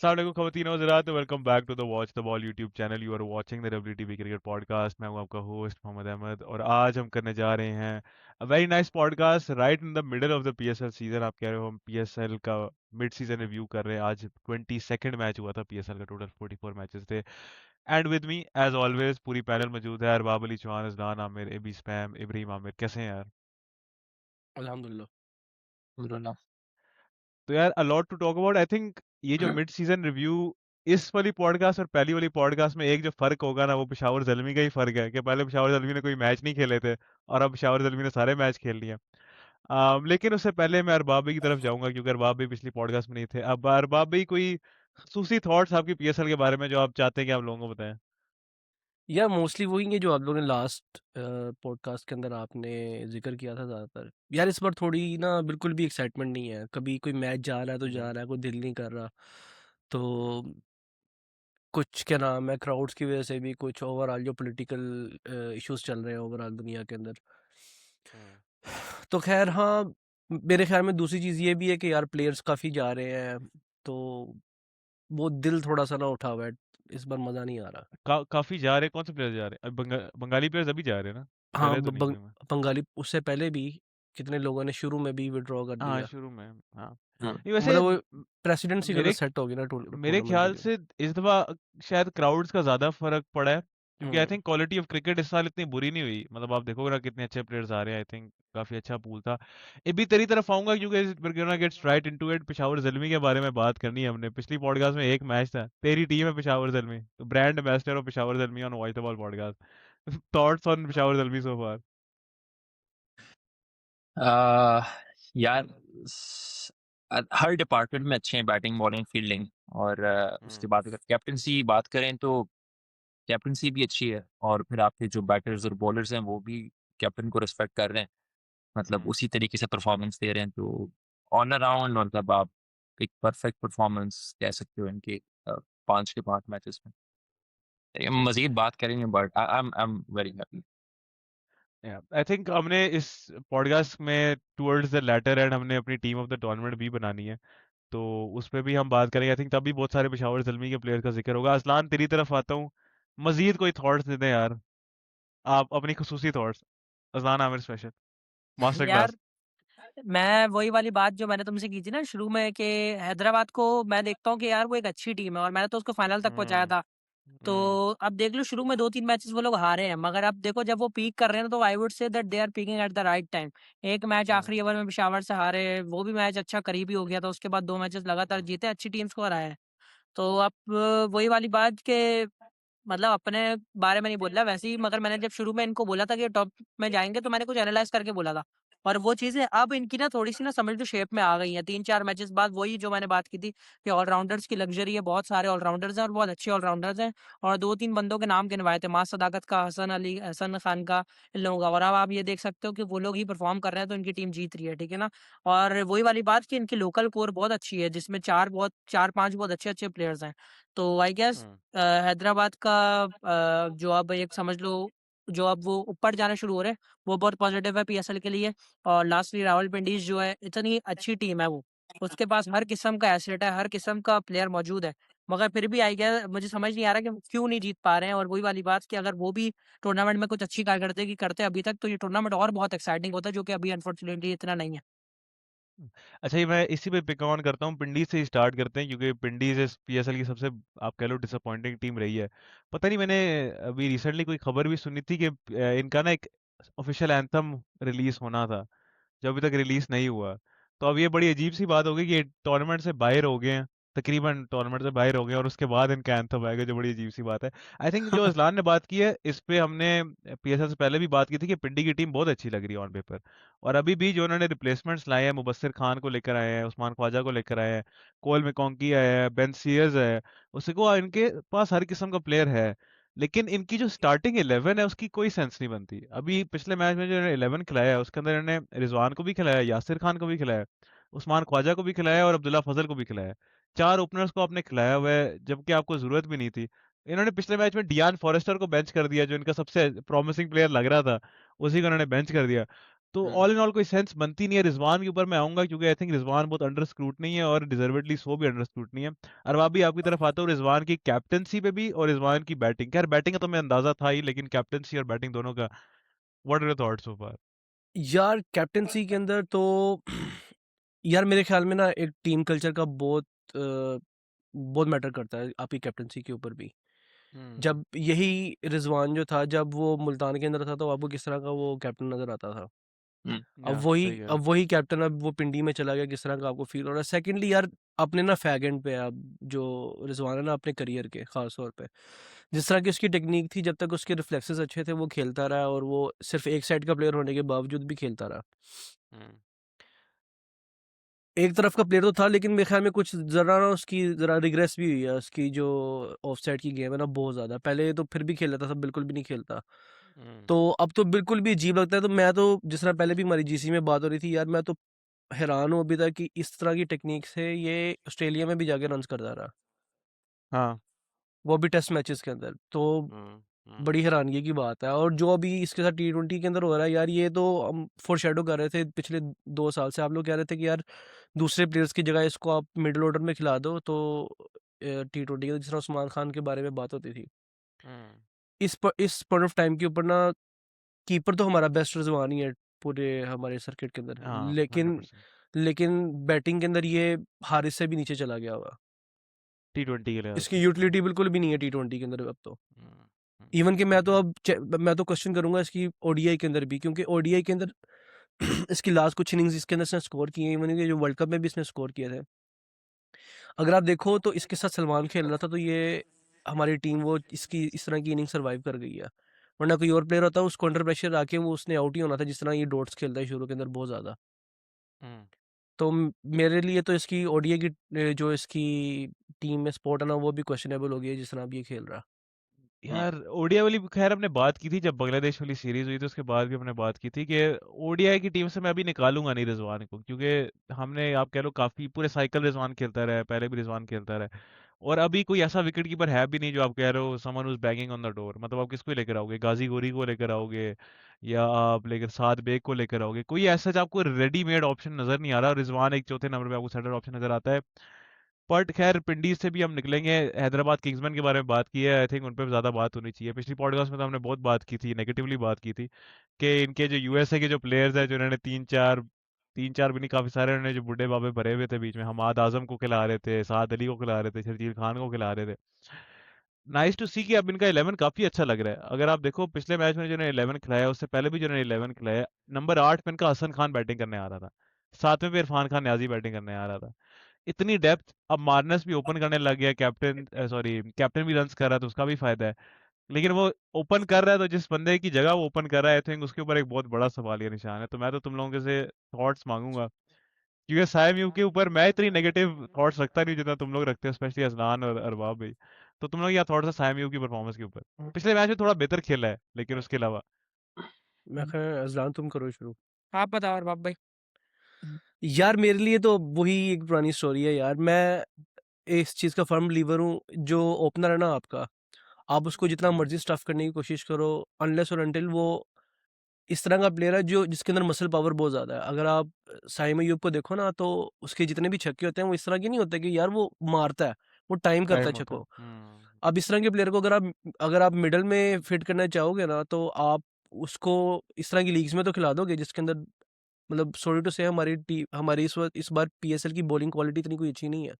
अस्सलाम वालेकुम ख़वातीन और हज़रात, welcome back to the watch the ball YouTube channel. You are watching the WTV cricket podcast. मैं हूं आपका होस्ट मोहम्मद अहमद और आज हम करने जा रहे हैं a very nice podcast right in the middle of the PSL season. आप कह रहे हो हम PSL का मिड सीजन रिव्यू कर रहे हैं। आज 22nd मैच हुआ था PSL का, टोटल 44 मैचेस थे। And with me as always पूरी पैनल मौजूद है। अरबाब अली चौहान, अजलान आमिर, एबी स्पैम, इब्राहिम आमिर। कैसे हैं यार? अल्हम्दुलिल्लाह। अल्हम्दुलिल्लाह। तो यार a lot to talk about. I think ये जो मिड सीजन रिव्यू, इस वाली पॉडकास्ट और पहली वाली पॉडकास्ट में एक जो फर्क होगा ना, वो पेशावर ज़ल्मी का ही फर्क है कि पहले पेशावर ज़ल्मी ने कोई मैच नहीं खेले थे और अब पेशावर ज़ल्मी ने सारे मैच खेल लिए। लेकिन उससे पहले मैं अरबाब भाई की तरफ जाऊंगा क्योंकि अरबाब भाई पिछली पॉडकास्ट में नहीं थे। अब अरबाब भाई कोई खसूसी थॉट्स आपकी PSL के बारे में जो आप चाहते हैं कि आप लोगों को बताएं? या मोस्टली वही है जो आप लोगों ने लास्ट पॉडकास्ट के अंदर आपने ज़िक्र किया था ज़्यादातर। यार इस बार थोड़ी ना बिल्कुल भी एक्साइटमेंट नहीं है। कभी कोई मैच जा रहा है तो हम्म। जा रहा है, कोई दिल नहीं कर रहा। तो कुछ क्या नाम है, क्राउड्स की वजह से भी, कुछ ओवरऑल जो पॉलिटिकल इश्यूज चल रहे हैं ओवरऑल दुनिया के अंदर। हम्म। तो खैर हाँ, मेरे ख्याल में दूसरी चीज़ ये भी है कि यार प्लेयर्स काफ़ी जा रहे हैं, तो वो दिल थोड़ा सा ना उठा हुआ है। इस बार मज़ा नहीं आ रहा। काफी जा रहे हैं? कौन से प्लेयर जा रहे हैं? अब बंगाली प्लेयर्स अभी जा रहे हैं ना? हाँ, पहले तो नहीं कोई में। बंगाली उससे पहले भी कितने लोगों ने शुरू में भी विड्रॉ कर हाँ, दिया। शुरू में। हाँ। हाँ, नहीं वैसे मतलब वो प्रेसिडेंसी जो है ना मेरे सेट होगी ना मेरे टूर्नामेंट के ख्याल लिए। से इस दफा शायद क्राउड्स का ज्यादा फर्क पड़ा है क्योंकि आई हुँ, थिंक क्वालिटी ऑफ क्रिकेट इस साल इतनी बुरी नहीं हुई। मतलब आप देखोगे ना कितने अच्छे प्लेयर्स आ रहे हैं। आई थिंक काफी अच्छा पूल था। ये भी तेरी तरफ आऊंगा क्योंकि we're gonna get straight into it। Peshawar Zalmi के बारे में बात करनी है हमने। पिछली पॉडकास्ट में एक मैच था, तेरी टीम है पेशावर ज़ल्मी, तो brand ambassador of Peshawar Zalmi on voice the ball podcast. Thoughts on Peshawar Zalmi so far? Ah, यार हर डिपार्टमेंट में अच्छे हैं, बैटिंग बॉलिंग फील्डिंग। और उसके हम्म। बाद अगर कैप्टनसी बात करें तो कैप्टनसी भी अच्छी है, और फिर आपके जो बैटर्स और बॉलर्स हैं वो भी कैप्टन को रिस्पेक्ट कर रहे हैं, मतलब हम्म। उसी तरीके से परफॉर्मेंस दे रहे हैं। तो ऑल अराउंड मतलब आप एक परफेक्ट परफॉर्मेंस कह सकते हो इनके 5 के 5 मैचेस में। मजीद बात करेंगे but I am very happy. I think हमने इस पॉडकास्ट में टुवर्ड्स द लेटर एंड हमने अपनी टीम ऑफ द टूर्नामेंट भी बनानी है, तो उस पे भी हम बात करेंगे। आई थिंक तब भी बहुत सारे पेशावर ज़ल्मी के प्लेयर का जिक्र होगा। असलान, तेरी तरफ आता हूँ। मजीद कोई थॉट्स दे दें यार, आप अपनी खसूसी thoughts. Aslan Aamir special master यार क्लास। मैं वही वाली बात जो मैंने तुमसे की थी ना शुरू में कि हैदराबाद को मैं देखता हूँ कि यार वो एक अच्छी टीम है और मैंने तो उसको फाइनल तक पहुंचाया हम्म। था। तो हम्म। अब देख लो शुरू में 2-3 मैचेस वो लोग हारे हैं, मगर अब देखो जब वो पीक कर रहे हैं तो I would say that they are peaking at the right time. एक मैच हम्म। आखिरी ओवर में पेशावर से हारे, वो भी मैच अच्छा करीबी हो गया था। उसके बाद 2 मैचेस लगातार हम्म। जीते, अच्छी टीम्स को हराया है। तो अब वही वाली बात के मतलब अपने बारे में नहीं बोल रहा वैसे ही, मगर मैंने जब शुरू में इनको बोला था कि टॉप में जाएँगे तो मैंने कुछ एनालाइज़ करके बोला था। और वो चीज़ें अब इनकी ना थोड़ी-सी ना समझ लो शेप में आ गई हैं। 3-4 मैचेस बाद वही जो मैंने बात की थी कि ऑल-राउंडर्स की लग्ज़री है, बहुत सारे ऑल-राउंडर्स हैं और बहुत अच्छे ऑल-राउंडर्स हैं। और 2-3 बंदों के नाम गिनवाए थे, माँ सदाकत का, हसन अली, हसन खान का, इन लोगों का। और अब आप ये देख सकते हो कि वो लोग ही परफ़ॉर्म कर रहे हैं तो इनकी टीम जीत रही है, ठीक है ना? और वही वाली बात कि इनकी लोकल कोर बहुत अच्छी है जिसमें 4-5 बहुत अच्छे-अच्छे प्लेयर्स हैं। तो आई गेस हम्म। हैदराबाद का जो अब एक समझ लो जो अब वो ऊपर जाना शुरू हो रहे हैं, वो बहुत पॉजिटिव है PSL के लिए। और लास्टली रावलपिंडीज़ जो है, इतनी अच्छी टीम है वो। उसके पास हर किस्म का एसेट है, हर किस्म का प्लेयर मौजूद है। मगर फिर भी आई गेस मुझे समझ नहीं आ रहा कि वो क्यों नहीं जीत पा रहे हैं। और वही वाली बात कि अगर वो भी टूर्नामेंट में कुछ अच्छी कारकर्दगी करते अभी तक तो ये टूर्नामेंट और बहुत एक्साइटिंग होता, जो कि अभी अनफॉर्चुनेटली इतना नहीं है। अच्छा, ये मैं इसी पे पिक ऑन करता हूँ। पिंडीज से ही स्टार्ट करते हैं क्योंकि पिंडीज इस PSL की सबसे, आप कह लो, डिसअपॉइंटिंग टीम रही है। पता नहीं, मैंने अभी रिसेंटली कोई खबर भी सुनी थी कि इनका ना एक ऑफिशियल एंथम रिलीज होना था जो अभी तक रिलीज नहीं हुआ। तो अब ये बड़ी अजीब सी बात हो गई कि ये टूर्नामेंट से बाहर हो गए हैं, तकरीबन टूर्नामेंट से बाहर हो गए हैं और उसके बाद इनका एंथम आएगा, जो बड़ी अजीब सी बात है। आई थिंक जो अजलान ने बात की है इस पे हमने PSL से पहले भी बात की थी कि पिंडी की टीम बहुत अच्छी लग रही है ऑन पेपर। और अभी भी जो उन्होंने रिप्लेसमेंट्स लाए हैं, मुबस्सिर खान को लेकर आए हैं, उस्मान ख्वाजा को लेकर आए हैं, कोल मैकोंकी आया है, बेन सीयर्स है, उसको इनके पास हर किस्म का प्लेयर है। लेकिन इनकी जो स्टार्टिंग 11 है उसकी कोई सेंस नहीं बनती। अभी पिछले मैच में जो इन्होंने 11 खिलाया है उसके अंदर इन्होंने रिजवान को भी खिलाया, यासिर खान को भी खिलाया, उस्मान ख्वाजा को भी खिलाया और अब्दुल्ला फजल को भी खिलाया। 4 ओपनर्स को आपने खिलाया हुआ है जबकि आपको जरूरत भी नहीं थी। इन्होंने पिछले मैच में डियान फॉरेस्टर को बेंच कर दिया, जो इनका सबसे प्रॉमिसिंग प्लेयर लग रहा था, उसी को इन्होंने बेंच कर दिया। तो हम्म ऑल इन ऑल कोई सेंस बनती नहीं है। रिजवान के ऊपर मैं आऊंगा क्योंकि आई थिंक रिजवान बहुत अंडर स्क्रूटनी है और डिजर्वेडली सो भी अंडर स्क्रूटनी है। अरबाब भी आपकी तरफ आता हूँ रिजवान की कैप्टनसी पे भी और रिजवान की बैटिंग। खैर बैटिंग का तो मैं अंदाजा था ही, लेकिन कैप्टनसी और बैटिंग दोनों का what are your thoughts so far? यार कैप्टनसी के अंदर तो यार मेरे ख्याल में ना एक टीम कल्चर का बहुत मैटर करता है आपकी कैप्टनसी के ऊपर भी। जब यही रिजवान जो था, जब वो मुल्तान के अंदर था तो आपको किस तरह का वो कैप्टन नजर आता था। अब या वही सही कह रहे अब वही कैप्टन अब वो पिंडी में चला गया, किस तरह का आपको फील हो रहा है? सेकेंडली यार अपने ना फैग एंड पे अब जो रिजवान है ना अपने करियर के खास तौर पे, जिस तरह की उसकी टेक्निक थी, जब तक उसके रिफ्लेक्सेस अच्छे थे वो खेलता रहा और वो सिर्फ एक साइड का प्लेयर होने के बावजूद भी खेलता रहा। हो। एक तरफ का प्लेयर तो था, लेकिन मेरे ख्याल में कुछ ज़रा ना उसकी ज़रा रिग्रेस भी हुई है, उसकी जो ऑफ साइड की गेम है ना बहुत ज़्यादा। पहले तो फिर भी खेल लेता था, बिल्कुल भी नहीं खेलता। तो अब तो बिल्कुल भी अजीब लगता है। तो मैं तो जिस तरह पहले भी हमारी जीसी में बात हो रही थी यार, मैं तो हैरान हूँ अभी तक कि इस तरह की टेक्निक से ये ऑस्ट्रेलिया में भी जाके रन्स करता रहा, हाँ। वो भी टेस्ट मैचेस के अंदर। तो बड़ी हैरानगी की बात है। और जो अभी इसके साथ टी20 के अंदर हो रहा है यार, ये तो हम फोर शेडो कर रहे थे पिछले 2 साल से। आप लोग कह रहे थे कि यार दूसरे प्लेयर्स की जगह इसको आप मिडिल ऑर्डर में खिला दो तो टी20 के, जिस तरह उस्मान खान के बारे में बात होती थी। इस पॉइंट ऑफ टाइम के ऊपर ना कीपर तो हमारा बेस्ट रिजवान ही है पूरे हमारे सर्किट के अंदर, हाँ लेकिन 100%। लेकिन बैटिंग के अंदर ये हारिस से भी नीचे चला गया हुआ। T20 के लिहाज इसकी से। यूटिलिटी बिल्कुल भी नहीं है टी20 के अंदर अब तो। हम्म, इवन कि मैं तो क्वेश्चन करूंगा इसकी ओडीआई के अंदर भी, क्योंकि ओडीआई के अंदर इसकी लास्ट कुछ इनिंग्स इसके अंदर इसने स्कोर किए हैं, इवन कि जो वर्ल्ड कप में भी इसने स्कोर किए थे। अगर आप देखो तो इसके साथ सलमान खेल रहा था, तो ये हमारी टीम वो इसकी इस तरह की इनिंग सर्वाइव कर गई है। वरना कोई और प्लेयर होता है उसको अंडर प्रेशर आके वो उसने आउट ही होना था, जिस तरह ये डॉट्स खेलता है शुरू के अंदर बहुत ज़्यादा। तो मेरे लिए तो इसकी ओडीआई की जो इसकी टीम में स्पॉट है ना वो भी क्वेश्चनेबल हो गई है, जिस तरह अब ये खेल रहा। यार ओडीआई वाली खैर हमने बात की थी जब बांग्लादेश वाली सीरीज हुई थी, उसके बाद भी हमने बात की थी कि ओडीआई की टीम से मैं अभी निकालूंगा नहीं रिजवान को, क्योंकि हमने आप कह लो काफी पूरे साइकिल रिजवान खेलता रहा है, पहले भी रिजवान खेलता रहा है। और अभी कोई ऐसा विकेट कीपर है भी नहीं जो आप कह रहे हो someone who's begging on the door. मतलब आप किसको लेकर आओगे? गाजी गोरी को लेकर आओगे या आप लेकर साद बेग को लेकर आओगे? कोई ऐसा जो आपको रेडीमेड ऑप्शन नजर नहीं आ रहा। रिजवान एक चौथे नंबर पे आपको सेटर ऑप्शन नजर आता है। बट खैर पिंडीज से भी हम निकलेंगे। हैदराबाद किंग्समैन के बारे में बात की है, आई थिंक उन पर ज़्यादा बात होनी चाहिए। पिछली पॉडकास्ट में तो हमने बहुत बात की थी, नेगेटिवली बात की थी कि इनके जो यूएसए के जो प्लेयर्स हैं, जो इन्होंने तीन चार भी नहीं काफ़ी सारे उन्होंने जो बुढ़े बाबे भरे हुए थे बीच में, हमाद आजम को खिला रहे थे, साद अली को खिला रहे थे, शर्जील खान को खिला रहे थे। नाइस टू सी कि अब इनका 11 काफ़ी अच्छा लग रहा है। अगर आप देखो पिछले मैच में जो इन्होंने 11 खिलाया, उससे पहले भी जो इन्होंने 11 खिलाया, नंबर 8 पे इनका हसन खान बैटिंग करने आ रहा था, 7वें पे इरफान खान न्याजी बैटिंग करने आ रहा था। इतनी डेप्थ। अब मार्नस भी ओपन करने लग गया, कैप्टन भी रन्स कर रहा है तो उसका भी फायदा है। लेकिन वो ओपन कर रहा है तो जिस बंदे की जगह वो ओपन कर रहा है, आई थिंक उसके ऊपर एक बहुत बड़ा सवालिया निशान है। तो मैं तो तुम लोगों के से थॉट्स मांगूंगा, क्योंकि साइम यू के ऊपर मैं इतनी नेगेटिव थॉट्स रखता नहीं जितना तुम लोग रखते हो, स्पेशली अजलान और अरबाब भाई। तो तुम लोग क्या थॉट्स है साइम यू की परफॉर्मेंस के ऊपर? पिछले मैच में थोड़ा बेहतर खेला है लेकिन उसके अलावा। मैं कहा अजलान तुम करो शुरू। आप बताओ और बाप भाई। यार मेरे लिए तो वही एक पुरानी स्टोरी है यार। मैं इस चीज़ का फर्म बिलीवर हूँ, जो ओपनर है ना आपका, आप उसको जितना मर्जी स्टफ करने की कोशिश करो, अनलेस और अनटिल वो इस तरह का प्लेयर है जो जिसके अंदर मसल पावर बहुत ज़्यादा है। अगर आप साइम अय्यूब को देखो ना, तो उसके जितने भी छक्के होते हैं वो इस तरह के नहीं होते कि यार वो मारता है, वो टाइम करता है टाइम होता है। छक्कों। अब इस तरह के प्लेयर को अगर आप मिडल में फिट करना चाहोगे ना, तो आप उसको इस तरह की लीग्स में तो खिला दोगे जिसके अंदर, मतलब सॉरी टू से, हमारी इस बार पीएसएल की बॉलिंग क्वालिटी इतनी कोई अच्छी नहीं है।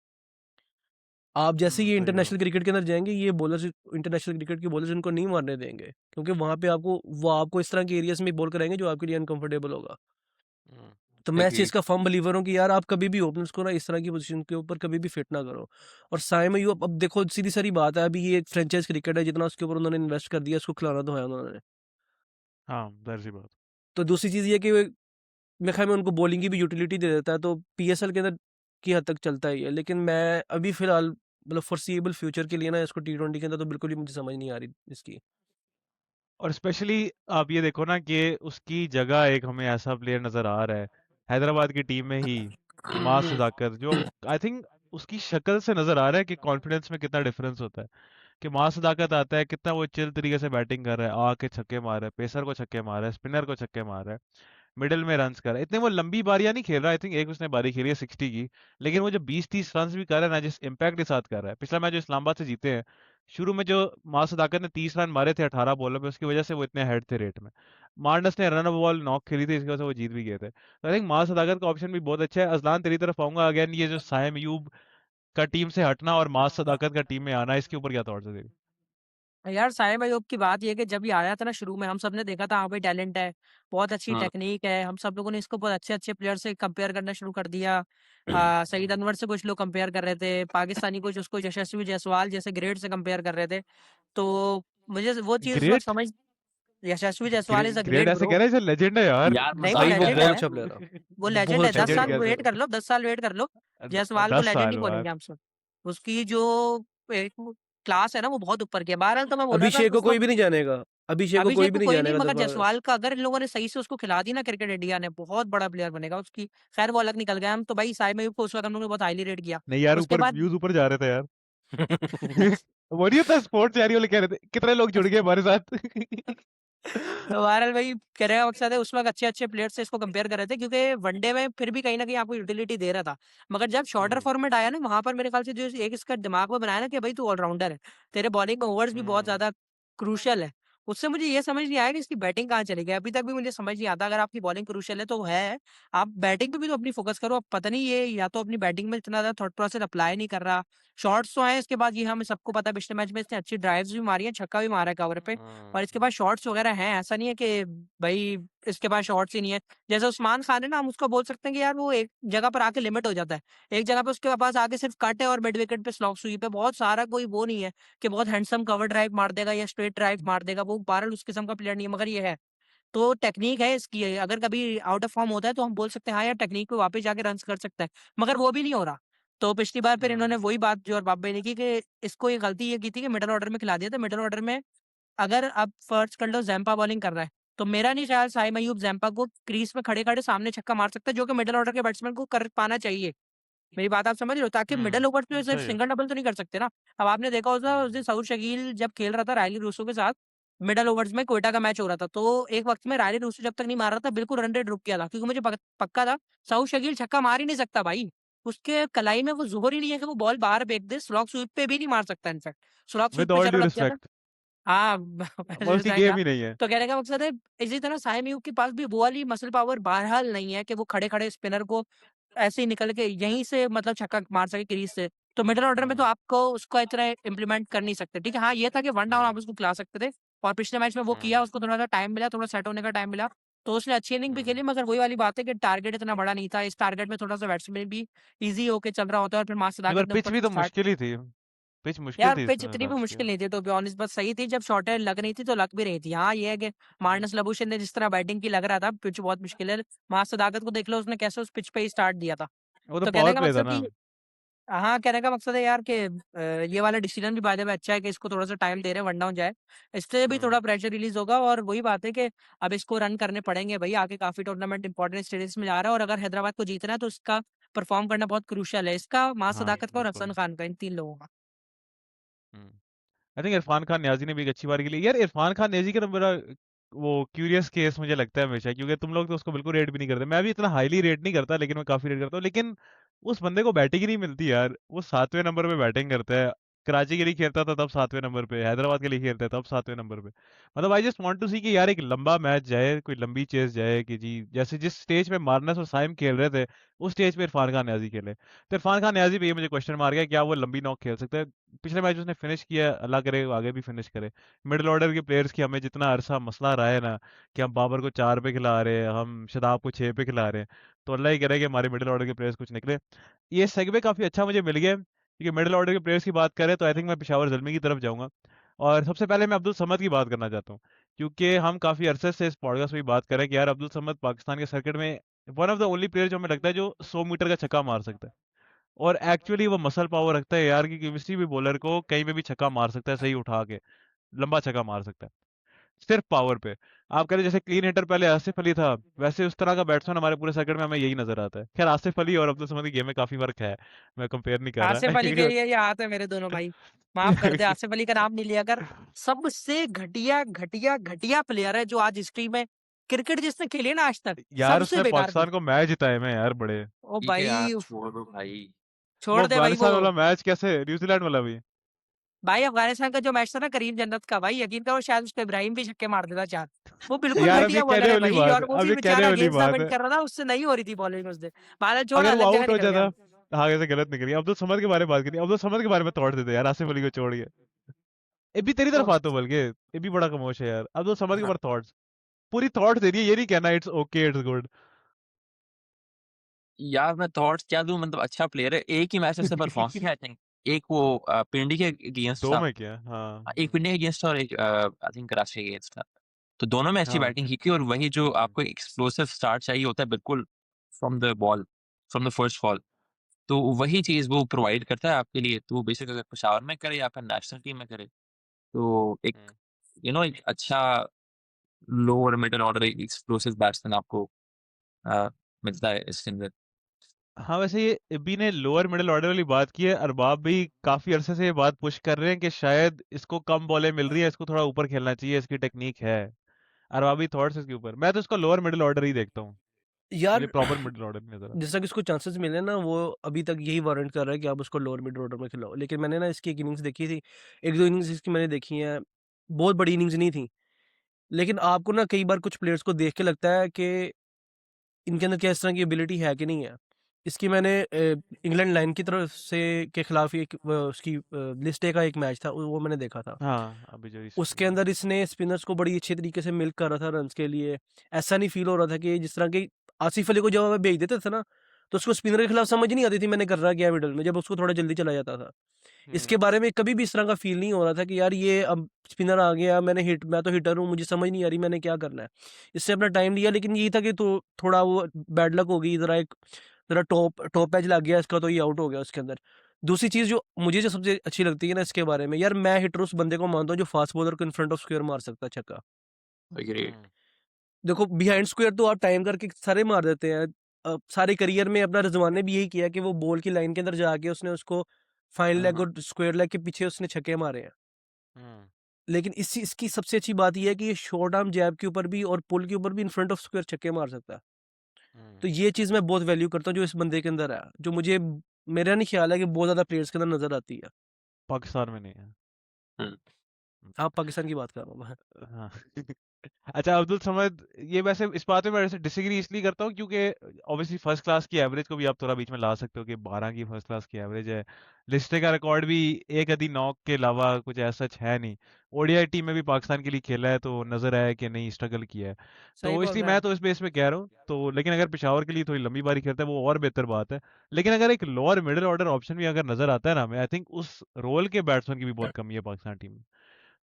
आप जैसे ये सही कहा। इंटरनेशनल क्रिकेट के अंदर जाएंगे, ये बॉलर्स इंटरनेशनल क्रिकेट के बॉलर्स इनको नहीं मारने देंगे, क्योंकि वहां पे वो आपको इस तरह के एरियाज में बॉल कराएंगे जो आपके लिए अनकंफर्टेबल होगा। तो मैं इस चीज़ एग्रीड का फर्म बिलीवर हूँ कि यार आप कभी भी ओपनर्स को ना इस तरह की पोजीशन के ऊपर कभी भी फिट ना करो। और साइम अय्यूब, अब देखो सीधी सारी बात है, अभी ये एक फ्रेंचाइज क्रिकेट है, जितना उसके ऊपर उन्होंने इन्वेस्ट कर दिया, उसको खिलाना तो है उन्होंने। हाँ जाहिर सी बात। तो दूसरी चीज़ ये कि मेरे ख्याल में उनको बॉलिंग की भी यूटिलिटी दे देता है, तो पीएसएल के अंदर की हद तक चलता ही है। लेकिन मैं अभी फिलहाल मतलब फोर्सिएबल फ्यूचर के लिए ना इसको टी20 के अंदर तो बिल्कुल ही मुझे समझ नहीं आ रही इसकी। और स्पेशली आप ये देखो ना कि उसकी जगह एक हमें ऐसा प्लेयर नजर आ रहा है हैदराबाद की टीम में ही, मास सदाकत, जो आई थिंक उसकी शक्ल से नजर आ रहा है कि कॉन्फिडेंस में कितना डिफरेंस होता है। कि मास सदाकत आता है, कितना वो चिल तरीके से बैटिंग कर रहा है, आके छक्के मार रहा है, पेसर को छक्के मार रहा है, स्पिनर को छक्के मार रहा है। मिडिल में रन्स कर रहा है, इतने वो लंबी बारियां नहीं खेल रहा। आई थिंक एक उसने बारी खेली है 60 की, लेकिन वो जो 20-30 रन भी कर रहा है ना, जिस इम्पैक्ट के साथ कर रहा है। पिछला मैच जो इस्लामाबाद से जीते हैं, शुरू में जो मास सदाकत ने 30 रन मारे थे 18 बॉलों पे, उसकी वजह से वो इतने हेड थे रेट में। मार्नस ने रन बॉल नॉक खेली थी, इसकी वजह से वो जीत भी गए थे। तो आई थिंक मास सदाकत का ऑप्शन भी बहुत अच्छा है। अजलान तेरी तरफ आऊंगा अगेन, ये जो साइम अयूब का टीम से हटना और मास सदाकत का टीम में आना, इसके ऊपर क्या थॉट्स है तेरे? यार साइम अयूब की बात ये है कि जब ये आया था ना शुरू में, हम सब ने देखा था हाँ भाई टैलेंट है, बहुत अच्छी हाँ टेक्निक है। हम सब लोगों ने इसको बहुत अच्छे-अच्छे प्लेयर से कंपेयर करना शुरू कर दिया। सईद अनवर से कुछ लोग कंपेयर कर रहे थे, पाकिस्तानी कुछ उसको यशस्वी जायसवाल जैसे ग्रेट से कंपेयर कर रहे थे। तो मुझे वो चीज़ उस वक़्त ग्रेट, समझ Yashasvi Jaiswal is a great great ऐसे ब्रो। कह रहे हैं, लेजेंड है यार। यार नहीं वो भाई वो लेजेंड बहुत है, अच्छा प्लेयर है, वो बहुत लेजेंड है। अच्छा 10 लेजेंड साल प्लेयर है। कैसे? वेट कर लो, 10 साल वेट कर लो। जायसवाल को 10 लेजेंड साल ही बोलेंगे बाद? हम सब। उसकी जो एक क्लास है ना वो बहुत ऊपर की है। बहरहाल तो मैं बोल रहा था अभिषेक को उस कोई वक़्त भी नहीं जानेगा, अभिषेक को कोई अभिषेक भी को नहीं कोई नहीं, जानेगा मगर 10 बार। जायसवाल का अगर इन लोगों ने सही से उसको खिला दी ना क्रिकेट इंडिया ने, बहुत बड़ा प्लेयर बनेगा उसकी। खैर वो अलग निकल गया। हम तो भाई साइम अयूब को उस वक़्त हम लोगों ने बहुत हाईली रेट किया। नहीं यार, उसके ऊपर बाद व्यूज ऊपर जा रहे थे यार। वो नहीं होता स्पोर्ट्स यारी वाले, कह रहे थे कितने लोग जुड़ गए हमारे साथ। तो बहरहाल वही कहने का मकसद है, उस वक़्त अच्छे-अच्छे प्लेयर से इसको कंपेयर कर रहे थे क्योंकि वनडे में फिर भी कहीं न कहीं आपको यूटिलिटी दे रहा था। मगर जब शॉर्टर हम्म। फॉर्मेट आया ना, वहाँ पर मेरे ख्याल से जो एक इसका दिमाग में बनाया ना कि भाई तू ऑलराउंडर है, तेरे बॉलिंग ओवर्स भी बहुत हम्म। ज़्यादा क्रूशियल है। उससे मुझे ये समझ नहीं आया कि इसकी बैटिंग कहाँ चली गई। अभी तक भी मुझे समझ नहीं आता, अगर आपकी बॉलिंग क्रूशियल है तो है, आप बैटिंग पे भी तो अपनी फ़ोकस करो। अब पता नहीं ये या तो अपनी बैटिंग में इतना ज़्यादा थॉट प्रोसेस अप्लाई नहीं कर रहा। शॉट्स तो आए इसके बाद, ये हमें सबको पता है पिछले मैच में इसने अच्छी ड्राइव्स भी मारी हैं, छक्का भी मारा है कवर पे। और इसके पास शॉट्स वगैरह हैं, ऐसा नहीं है कि भई इसके पास शॉट्स ही नहीं है। जैसे उस्मान खान है ना, हम उसको बोल सकते हैं कि यार वो एक जगह पर आके लिमिट हो जाता है। एक जगह पे उसके पास आके सिर्फ कट है और मिड विकेट पे स्लॉग स्वीप है। बहुत सारा कोई वो नहीं है कि बहुत हैंडसम कवर ड्राइव मार देगा या स्ट्रेट ड्राइव मार देगा। वो बहरहाल उस किस्म का प्लेयर नहीं है, मगर ये है। तो टेक्नीक है इसकी, अगर कभी आउट ऑफ फॉर्म होता है तो हम बोल सकते हैं हाँ यार टेक्नीक पे वापस जाके रन्स कर सकता है, मगर वो भी नहीं हो रहा। तो पिछली बार फिर इन्होंने वही बात जो और बाबे ने की कि इसको ये गलती ये की थी कि मिडल ऑर्डर में खिला दिया था। मिडल ऑर्डर में अगर आप फर्ज कर लो ज़ैम्पा बॉलिंग कर रहा है, तो मेरा नहीं ख्याल साइम अयूब ज़ैम्पा को क्रीज़ में खड़े-खड़े सामने छक्का मार सकता है, जो कि मिडल ऑर्डर के बैट्समैन को कर पाना चाहिए। मेरी बात आप समझ रहे हो? ताकि मिडल ओवर्स में सिर्फ सही है। सिंगल डबल तो नहीं कर सकते ना। अब आपने देखा होगा उस दिन सऊद शकील जब खेल रहा था रायली रूसो के साथ, मिडल ओवर्स में क्वेटा का मैच हो रहा था, तो एक वक़्त में रायली रूसो जब तक नहीं मार रहा था, बिल्कुल रन रेट रुक गया था, क्योंकि मुझे पक्का था सऊद शकील छक्का मार ही नहीं सकता भाई। उसके कलाई में वो ज़ोर ही नहीं है कि वो बॉल बाहर फेंक दे, स्लॉग स्वीप पे भी नहीं मार सकता इनफैक्ट। स्लॉग स्वीप विद पे ऑल चलो ड्यू लग गया था। रिस्पेक्ट, हाँ, उसकी थैंक गेम हाँ। ही नहीं है। तो कहने का मकसद है इसी तरह साइम अयूब के पास भी वो वाली मसल पावर बहरहाल नहीं है कि वो खड़े-खड़े स्पिनर को ऐसे ही निकल के यहीं से मतलब छक्का मार सके क्रीज से। तो मिडल ऑर्डर में तो आपको उसको इतना इम्प्लीमेंट कर नहीं सकते। ठीक है, हाँ, ये था कि वन डाउन आप उसको खिला सकते थे और पिछले मैच में वो किया, उसको थोड़ा-सा टाइम मिला, थोड़ा सेट होने का टाइम मिला, तो उसने अच्छी इनिंग भी खेली, मगर वही वाली बात है कि टारगेट इतना बड़ा नहीं था। इस टारगेट में थोड़ा-सा बैट्समैन भी ईज़ी होके चल रहा होता है और फिर मास नहीं, पर सदाकत ने पिच ऊपर भी से तो स्टार्ट मुश्किल ही थी। पिच मुश्किल यार थी पिच इसमें इतनी भी लास्ट की। मुश्किल नहीं थी टू बी ऑनेस्ट, बस सही थी। जब शॉर्टें लग रही थी तो लग भी रही थी। हाँ, ये है कि मार्नस लबूशेन ने जिस तरह बैटिंग की लग रहा था पिच बहुत मुश्किल है। मास सदाकत को देख लो उसने कैसे उस पिच पे ही स्टार्ट दिया था। वो तो तो कहने पावर का प्ले था मकसद ना। कि हाँ, कहने का मकसद है यार कि ये वाला डिसीजन भी बाय द वे अच्छा है कि इसको थोड़ा-सा टाइम दे रहे हैं वन डाउन जाए। इससे भी थोड़ा प्रेशर रिलीज़ होगा और वही बात है कि अब इसको रन करने पड़ेंगे भई, आगे काफ़ी टूर्नामेंट इंपॉर्टेंट स्टेजेस में जा रहा है और अगर हैदराबाद को जीतना है तो इसका परफॉर्म करना बहुत क्रूशियल है। इसका, मास हाँ सदाकत का और बिल्कुल। हसन खान का, इन 3 लोगों का। आई थिंक इरफान खान नियाजी ने भी एक अच्छी बार खेली यार। इरफान खान नियाजी का ना मेरा वो क्यूरियस केस मुझे लगता है हमेशा, क्योंकि तुम लोग तो उसको बिल्कुल रेट भी नहीं करते, मैं भी इतना हाईली रेट नहीं करता, लेकिन मैं काफी रेट करता हूँ। लेकिन उस बंदे को बैटिंग ही नहीं मिलती यार। वो 7वें नंबर पे बैटिंग करता है। कराची के लिए खेलता था तब 7वें नंबर पे, हैदराबाद के लिए खेलता है तब 7वें नंबर पे। मतलब आई जस्ट वांट टू सी कि यार एक लंबा मैच जाए, कोई लंबी चेस जाए, कि जी जैसे जिस स्टेज पे मार्नस और साइम खेल रहे थे, उस स्टेज पे इरफान खान नियाजी खेले। तो इरफान खान नियाजी पे ये मुझे क्वेश्चन मार गया, क्या वो लंबी नॉक खेल सकता है? पिछले मैच उसने फिनिश किया, अल्लाह करे वो आगे भी फिनिश करे। मिडिल ऑर्डर के प्लेयर्स की हमें जितना अरसा मसला रहा है ना, कि हम बाबर को 4 पे खिला रहे हैं, हम शदाब को 6 पे खिला रहे हैं, तो अल्लाह ही करे कि हमारे मिडिल ऑर्डर के प्लेयर्स कुछ निकले। ये सेगवे काफी अच्छा मुझे मिल गया, क्योंकि मिडिल ऑर्डर के प्लेयर्स की बात करें तो आई थिंक मैं पेशावर जल्मी की तरफ जाऊंगा। और सबसे पहले मैं अब्दुल समद की बात करना चाहता हूँ, क्योंकि हम काफी अरसे से इस पॉडकास्ट में भी बात कर रहे हैं कि यार अब्दुल समद पाकिस्तान के सर्किट में one of the only player जो हमें लगता है जो 100 मीटर का छक्का मार सकता है। और एक्चुअली वो मसल पावर रखता है यार, कि किसी भी बॉलर को कहीं पे भी छक्का मार सकता है, सही उठा के लंबा छक्का मार सकता है, सिर्फ पावर पे। आप कह रहे जैसे क्लीन हिटर पहले आसिफ अली था, वैसे उस तरह का बैट्समैन हमारे पूरे सर्किट में हमें यही नजर आता है। खैर आसिफ अली और अब्दुल समद की गेम में काफी फर्क है, मैं कंपेयर नहीं कर रहा आसिफ अली के क्योंकि लिए ये हाथ है मेरे दोनों भाई। माफ कर दे, आसिफ अली का नाम नहीं लिया कर। सबसे घटिया, घटिया, घटिया प्लेयर है जो आज हिस्ट्री में क्रिकेट जिसने खेली है ना आज तक, यार सबसे उसने बेकार थी। पाकिस्तान को मैच जिताए में यार बड़े। ओ ठीक है यार, भाई, छोड़ दो भाई। छोड़ वो दे भाई अफगानिस्तान वो। वाला मैच कैसे, न्यूजीलैंड वाला भी। भाई अफगानिस्तान का जो मैच था ना करीम जन्नत का, भाई यकीन करो शायद उस पे इब्राहिम भी छक्के मार देता 4। वो बिल्कुल यार अब ये घटिया कहने बॉलर है वाली भाई, बात और है, वो अब भी ये कहने बेचारा वाली अगेंस्ट द बात विंड है, कर रहा था, उससे नहीं हो रही थी बॉलिंग उस दिन। बादल छोड़, अगर वो अलग जगह आउट हो निकल गया जाता। वो। हाँ ऐसे गलत नहीं करी, अब्दुल समद के बारे में बात करी, अब्दुल समद के बारे में थॉट देते यार, आसिफ अली को छोड़ के। ये भी तेरी तरफ तो आता हूँ बल्कि, ये भी बड़ा कमोश है यार, अब्दुल समद के हाँ, ऊपर थॉट्स, पूरी थॉट दे रही है, ये नहीं कहना इट्स ओके इट्स गुड। यार मैं थॉट्स क्या दूं, मतलब अच्छा प्लेयर है, एक ही मैच से परफॉर्म किया आई थिंक। एक वो पिंडी के अगेंस्ट दो था। में क्या, हाँ एक पिंडी के अगेंस्ट था और एक आई थिंक कराची के अगेंस्ट था। तो दोनों में अच्छी हाँ। बैटिंग की थी, और वही जो आपको एक्सप्लोसिव स्टार्ट चाहिए होता है बिल्कुल from the ball, from the first ball, तो वही चीज वो प्रोवाइड करता है आपके लिए। तो वो बेसिक अगर पेशावर में करे या फिर नेशनल टीम में करे, तो एक एक अच्छा lower middle order explosive batsman आपको अ, मिलता है इसके अंदर। हाँ वैसे ये इब्बी ने लोअर मिडिल ऑर्डर वाली बात की है, अरबाब भी काफी अरसे से ये बात पुश कर रहे हैं कि शायद इसको कम बॉलें मिल रही है, इसको थोड़ा ऊपर खेलना चाहिए, इसकी टेक्निक है। अरबाबी थॉट्स इसके ऊपर, मैं तो इसको लोअर मिडिल ऑर्डर ही देखता हूँ, मुझे यार प्रॉपर मिडिल ऑर्डर नहीं नजर जैसा कि उसको चांसेस मिले ना, वो अभी तक यही वारंट कर रहा है कि आप उसको लोअर मिड ऑर्डर में खिलाओ। लेकिन मैंने ना इसकी एक इनिंग्स देखी थी, एक दो इनिंग्स इसकी मैंने देखी हैं, बहुत बड़ी इनिंग्स नहीं थी। लेकिन आपको ना कई बार कुछ प्लेयर्स को देख के लगता है कि इनके अंदर क्या इस तरह की एबिलिटी है कि नहीं है। इसकी मैंने इंग्लैंड लाइन की तरफ से के खिलाफ एक उसकी लिस्ट ए का एक मैच था, वो मैंने देखा था। हाँ अभी जो उसके रिसेंटली। अंदर इसने स्पिनर्स को बड़ी अच्छे तरीके से मिल्क कर रहा था रन्स के लिए। ऐसा नहीं फील हो रहा था कि जिस तरह की आसिफ अली को जब हमें भेज देते थे ना, तो उसको स्पिनर के खिलाफ समझ नहीं आती थी मैंने कर रहा क्या मिडल में, जब उसको थोड़ा जल्दी चला जाता था। इसके बारे में कभी भी इस तरह का फील नहीं हो रहा था कि यार ये अब स्पिनर आ गया, मैं तो हिटर हूँ, मुझे समझ नहीं आ रही मैंने क्या करना है। इससे अपना टाइम लिया, लेकिन यही था कि तो थोड़ा वो बैड लक हो गई, ज़रा टॉप टॉप एज लग गया इसका, तो ये आउट हो गया उसके अंदर। दूसरी चीज़ जो सबसे अच्छी लगती है ना इसके बारे में, यार मैं हिटर उस बंदे को मानता हूँ जो फास्ट बॉलर को इन फ्रंट ऑफ स्क्वायर मार सकता है छक्का। ग्रेट। देखो बिहाइंड स्क्वायर तो आप टाइम करके सारे मार देते हैं। सारे करियर में अपना रिजवान ने भी यही किया कि वो बॉल की लाइन के अंदर जाके उसने उसको फाइन लेग और स्क्वायर लेग के पीछे उसने छक्के मारे हैं। लेकिन इसकी सबसे अच्छी बात ये है कि ये शॉर्ट आर्म जैब के ऊपर भी और पुल के ऊपर भी इन फ्रंट ऑफ स्क्वायर छक्के मार सकता है। तो ये चीज़ मैं बहुत वैल्यू करता हूँ जो इस बंदे के अंदर है, जो मुझे मेरा नहीं ख्याल है कि बहुत ज़्यादा प्लेयर्स के अंदर नजर आती है। पाकिस्तान में नहीं है। आप पाकिस्तान की बात कर रहा हूँ मैं। हाँ अच्छा अब्दुल समद, ये वैसे इस बात में मैं वैसे डिसएग्री इसलिए करता हूँ क्योंकि ऑब्वियसली फर्स्ट क्लास की एवरेज को भी आप थोड़ा बीच में ला सकते हो कि 12 की फर्स्ट क्लास की एवरेज है। लिस्टे का रिकॉर्ड भी एक आधी नॉक के अलावा कुछ ऐसा सच है नहीं। ओडीआई टीम में भी पाकिस्तान के लिए खेला है तो नजर आया कि नहीं स्ट्रगल किया है। सही तो बोल इसलिए रहा मैं है। तो इस बेस पे कह रहा हूँ तो, लेकिन अगर पेशावर के लिए थोड़ी लंबी बारी खेलता है वो और बेहतर बात है। लेकिन अगर एक लोअर मिडिल ऑर्डर ऑप्शन भी अगर नजर आता है ना हमें, आई थिंक उस रोल के बैट्समैन की भी बहुत कमी है पाकिस्तान टीम में।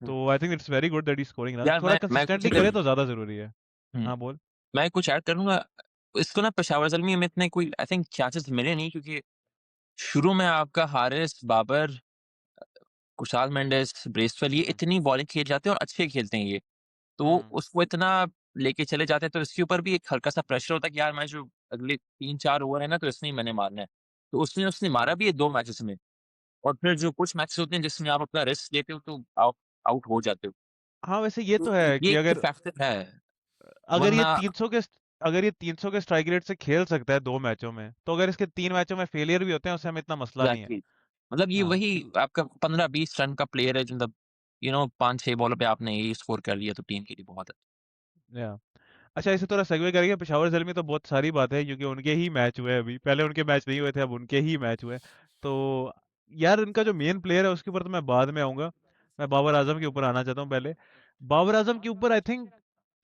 तो I think it's very good that he scoring run, यार थोड़ा मैं कुछ कंसिस्टेंटली करे तो ज्यादा जरूरी है। हम्म, हाँ बोल। मैं कुछ ऐड करूंगा। इसको ना पेशावर ज़ल्मी में इतने कोई आई थिंक चांसेस मिले नहीं, क्योंकि शुरू में आपका हारिस, बाबर, कुशाल मेंडिस, ब्रेसवेल ये इतनी बॉलिंग खेल जाते हैं और अच्छे खेलते हैं ये। तो वो उसको इतना लेके चले जाते हैं, तो इसके ऊपर भी एक हल्का-सा प्रेशर होता है कि यार मैं जो अगले 3-4 ओवर है ना, तो इसमें ही मैंने मारना है। तो उसने उसने मारा भी है 2 मैचेस में, और फिर जो कुछ मैचेस होते हैं जिसमें आप अपना रिस्क लेते हो तो आउट आउट हो जाते हो। हाँ वैसे ये तो तो है ये कि एक अगर फैक्टर है, अगर ये वरना 300 के अगर ये 300 के स्ट्राइक रेट से खेल सकता है 2 मैचों में, तो अगर इसके 3 मैचों में फेलियर भी होते हैं उससे हमें इतना मसला नहीं है। एग्ज़ैक्टली, मतलब ये हाँ वही आपका 15-20 रन का प्लेयर है, जो मतलब 5-6 बॉलों पे आपने ये स्कोर कर लिया तो टीम के लिए बहुत है। या अच्छा इसे थोड़ा सेगवे करेंगे, पेशावर जेल में तो बहुत सारी बात है क्योंकि उनके ही मैच हुए हैं अभी, पहले उनके मैच नहीं हुए थे, अब उनके ही मैच हुए। तो यार उनका जो मेन प्लेयर है उसके ऊपर तो मैं बाद में आऊंगा, मैं बाबर आजम के ऊपर आना चाहता हूँ पहले। बाबर आजम के ऊपर आई थिंक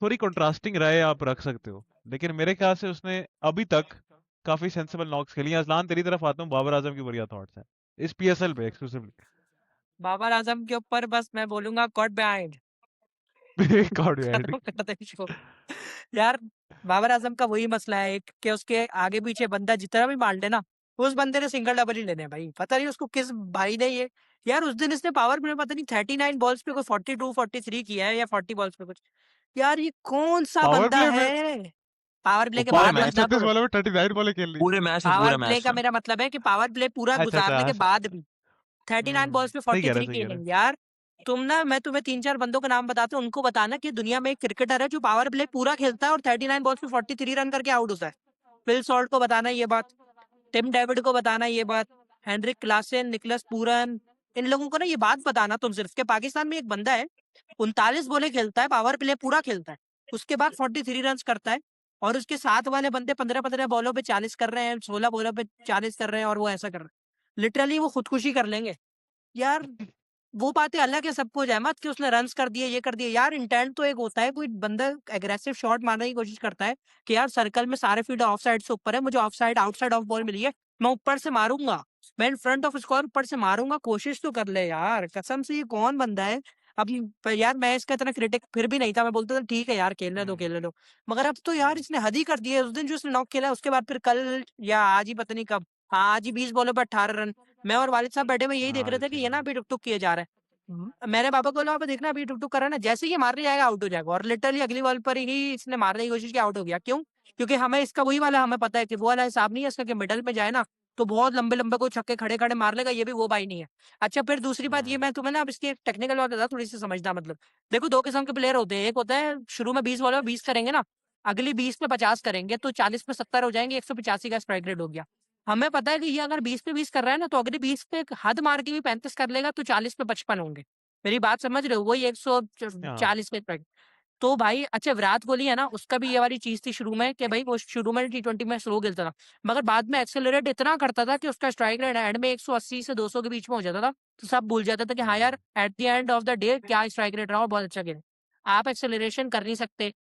थोड़ी कंट्रास्टिंग राय आप रख सकते हो, लेकिन मेरे ख्याल से उसने अभी तक काफी सेंसिबल नॉक्स खेली हैं। अजलान तेरी तरफ आता हूँ, बाबर आजम के ऊपर क्या थॉट्स हैं इस पीएसएल पे एक्सक्लूसिवली। बाबर आजम के ऊपर बस मैं बोलूंगा कॉट बिहाइंड। गॉड खत्म कर दे इसको। यार बाबर आजम का वही मसला है एक कि उसके आगे पीछे बंदा जितना भी मार ले ना, उस बंदे ने सिंगल डबल ही लेने हैं भाई, पता नहीं उसको किस भाई ने ये। यार उस दिन इसने पावर प्ले पता नहीं 39 बॉल्स पे कोई 42-43 किया है या 40 बॉल्स पे कुछ। यार ये कौन सा पावर बंदा प्ले में है? पावर वो प्ले के पूरे बाद पावर प्ले में मैच मतलब 36 बॉलों में 39 बॉलें खेल ली। पावर पूरे प्ले मैच का में मेरा मतलब है कि पावर प्ले पूरा अच्छा अच्छा गुजारने के हाँ, बाद भी 39 बॉल्स पे सही कह रहे 43 सही कह रहे खेलेंगे यार। मैं तुम्हें 3-4 बंदों के नाम बताता हूँ, उनको बताना कि दुनिया में एक क्रिकेटर है जो पावर प्ले पूरा खेलता है और 39 बॉल्स पे 43 रन करके आउट होता है। फिल सॉल्ट को बताना ये बात, टिम डेविड को बताना ये बात, हेनरिक क्लासन, निकलस पूरन, इन लोगों को ना ये बात बताना तुम सिर्फ कि पाकिस्तान में एक बंदा है, 39 बॉलें खेलता है, पावर प्ले पूरा खेलता है, उसके बाद 43 रन करता है, और उसके साथ वाले बंदे 15-15 बॉलों पे 40 कर रहे हैं, 16 बॉलों पे 40 कर रहे हैं, और वो ऐसा कर रहे हैं। लिटरली वो खुदकुशी कर लेंगे यार। वो बातें अलग है, सबको जहमत कि उसने रन्स कर दिए, ये कर दिए। यार इंटेंट तो एक होता है, कोई बंदा एग्रेसिव शॉट मारने की कोशिश करता है कि यार सर्कल में सारे फील्डर ऑफ साइड से ऊपर है, मुझे off side outside off ball मिली है, मैं ऊपर से मारूंगा, मैं इन फ्रंट ऑफ स्कोर ऊपर से मारूंगा, कोशिश तो कर ले यार। कसम से ये कौन बंदा है? अब यार मैं इसका इतना क्रिटिक फिर भी नहीं था, मैं बोलता था ठीक है यार, खेलने दो। मगर अब तो यार इसने हद ही कर दी है। उस दिन जो उसने नॉक खेला है, उसके बाद फिर कल या आज ही पता नहीं कब, हाँ आज ही 20 बॉलों पर 18 रन। मैं और वालिद साहब बैठे हुए यही देख हाँ रहे थे कि ये ना अभी टुक-टुक किए जा रहा है। मैंने पापा को बोला, "पापा देखना अभी टुक-टुक कर रहा है ना, जैसे ही ये मारने जाएगा आउट हो जाएगा।" और लिटरली अगली बॉल पर ही इसने मारने की कोशिश की, आउट हो गया। क्यों? क्योंकि हमें इसका वही वाला हमें पता है कि वो वाला हिसाब नहीं है इसका कि मिडल में जाए ना, तो बहुत लंबे-लंबे कोई छक्के खड़े-खड़े मार लेगा, ये भी वो भाई नहीं है। अच्छा फिर दूसरी बात ये, मैं तुम्हें ना अब इसकी एक टेक्निकल बात बताता हूँ, थोड़ी-सी समझना मतलब। देखो 2 किस्म के प्लेयर होते हैं, एक होता है शुरू में 20 बॉल में 20 करेंगे ना, अगली 20 पे 50 करेंगे, तो 40 पे 70 हो जाएँगे, 185 का स्ट्राइक रेट हो गया। हमें पता है कि ये अगर 20 पे 20 कर रहा है ना, तो अगली 20 पे एक हद मार के भी 35 कर लेगा, तो 40 पे 55 होंगे। मेरी बात समझ रहे हो? वही 140 हाँ। पे ट्राई। तो भाई अच्छा विराट कोहली है ना, उसका भी ये वाली चीज़ थी शुरू में कि भाई वो शुरू में टी20 में स्लो खेलता था, मगर बाद में एक्सेलरेट इतना करता था कि उसका स्ट्राइक रेट एंड में 180 से 200 के बीच में हो जाता था। तो सब भूल जाते थे कि हाँ यार, at the end of the day क्या स्ट्राइक रेट रहा और बहुत अच्छा खेले। आप एक्सेलरेशन कर नहीं सकते।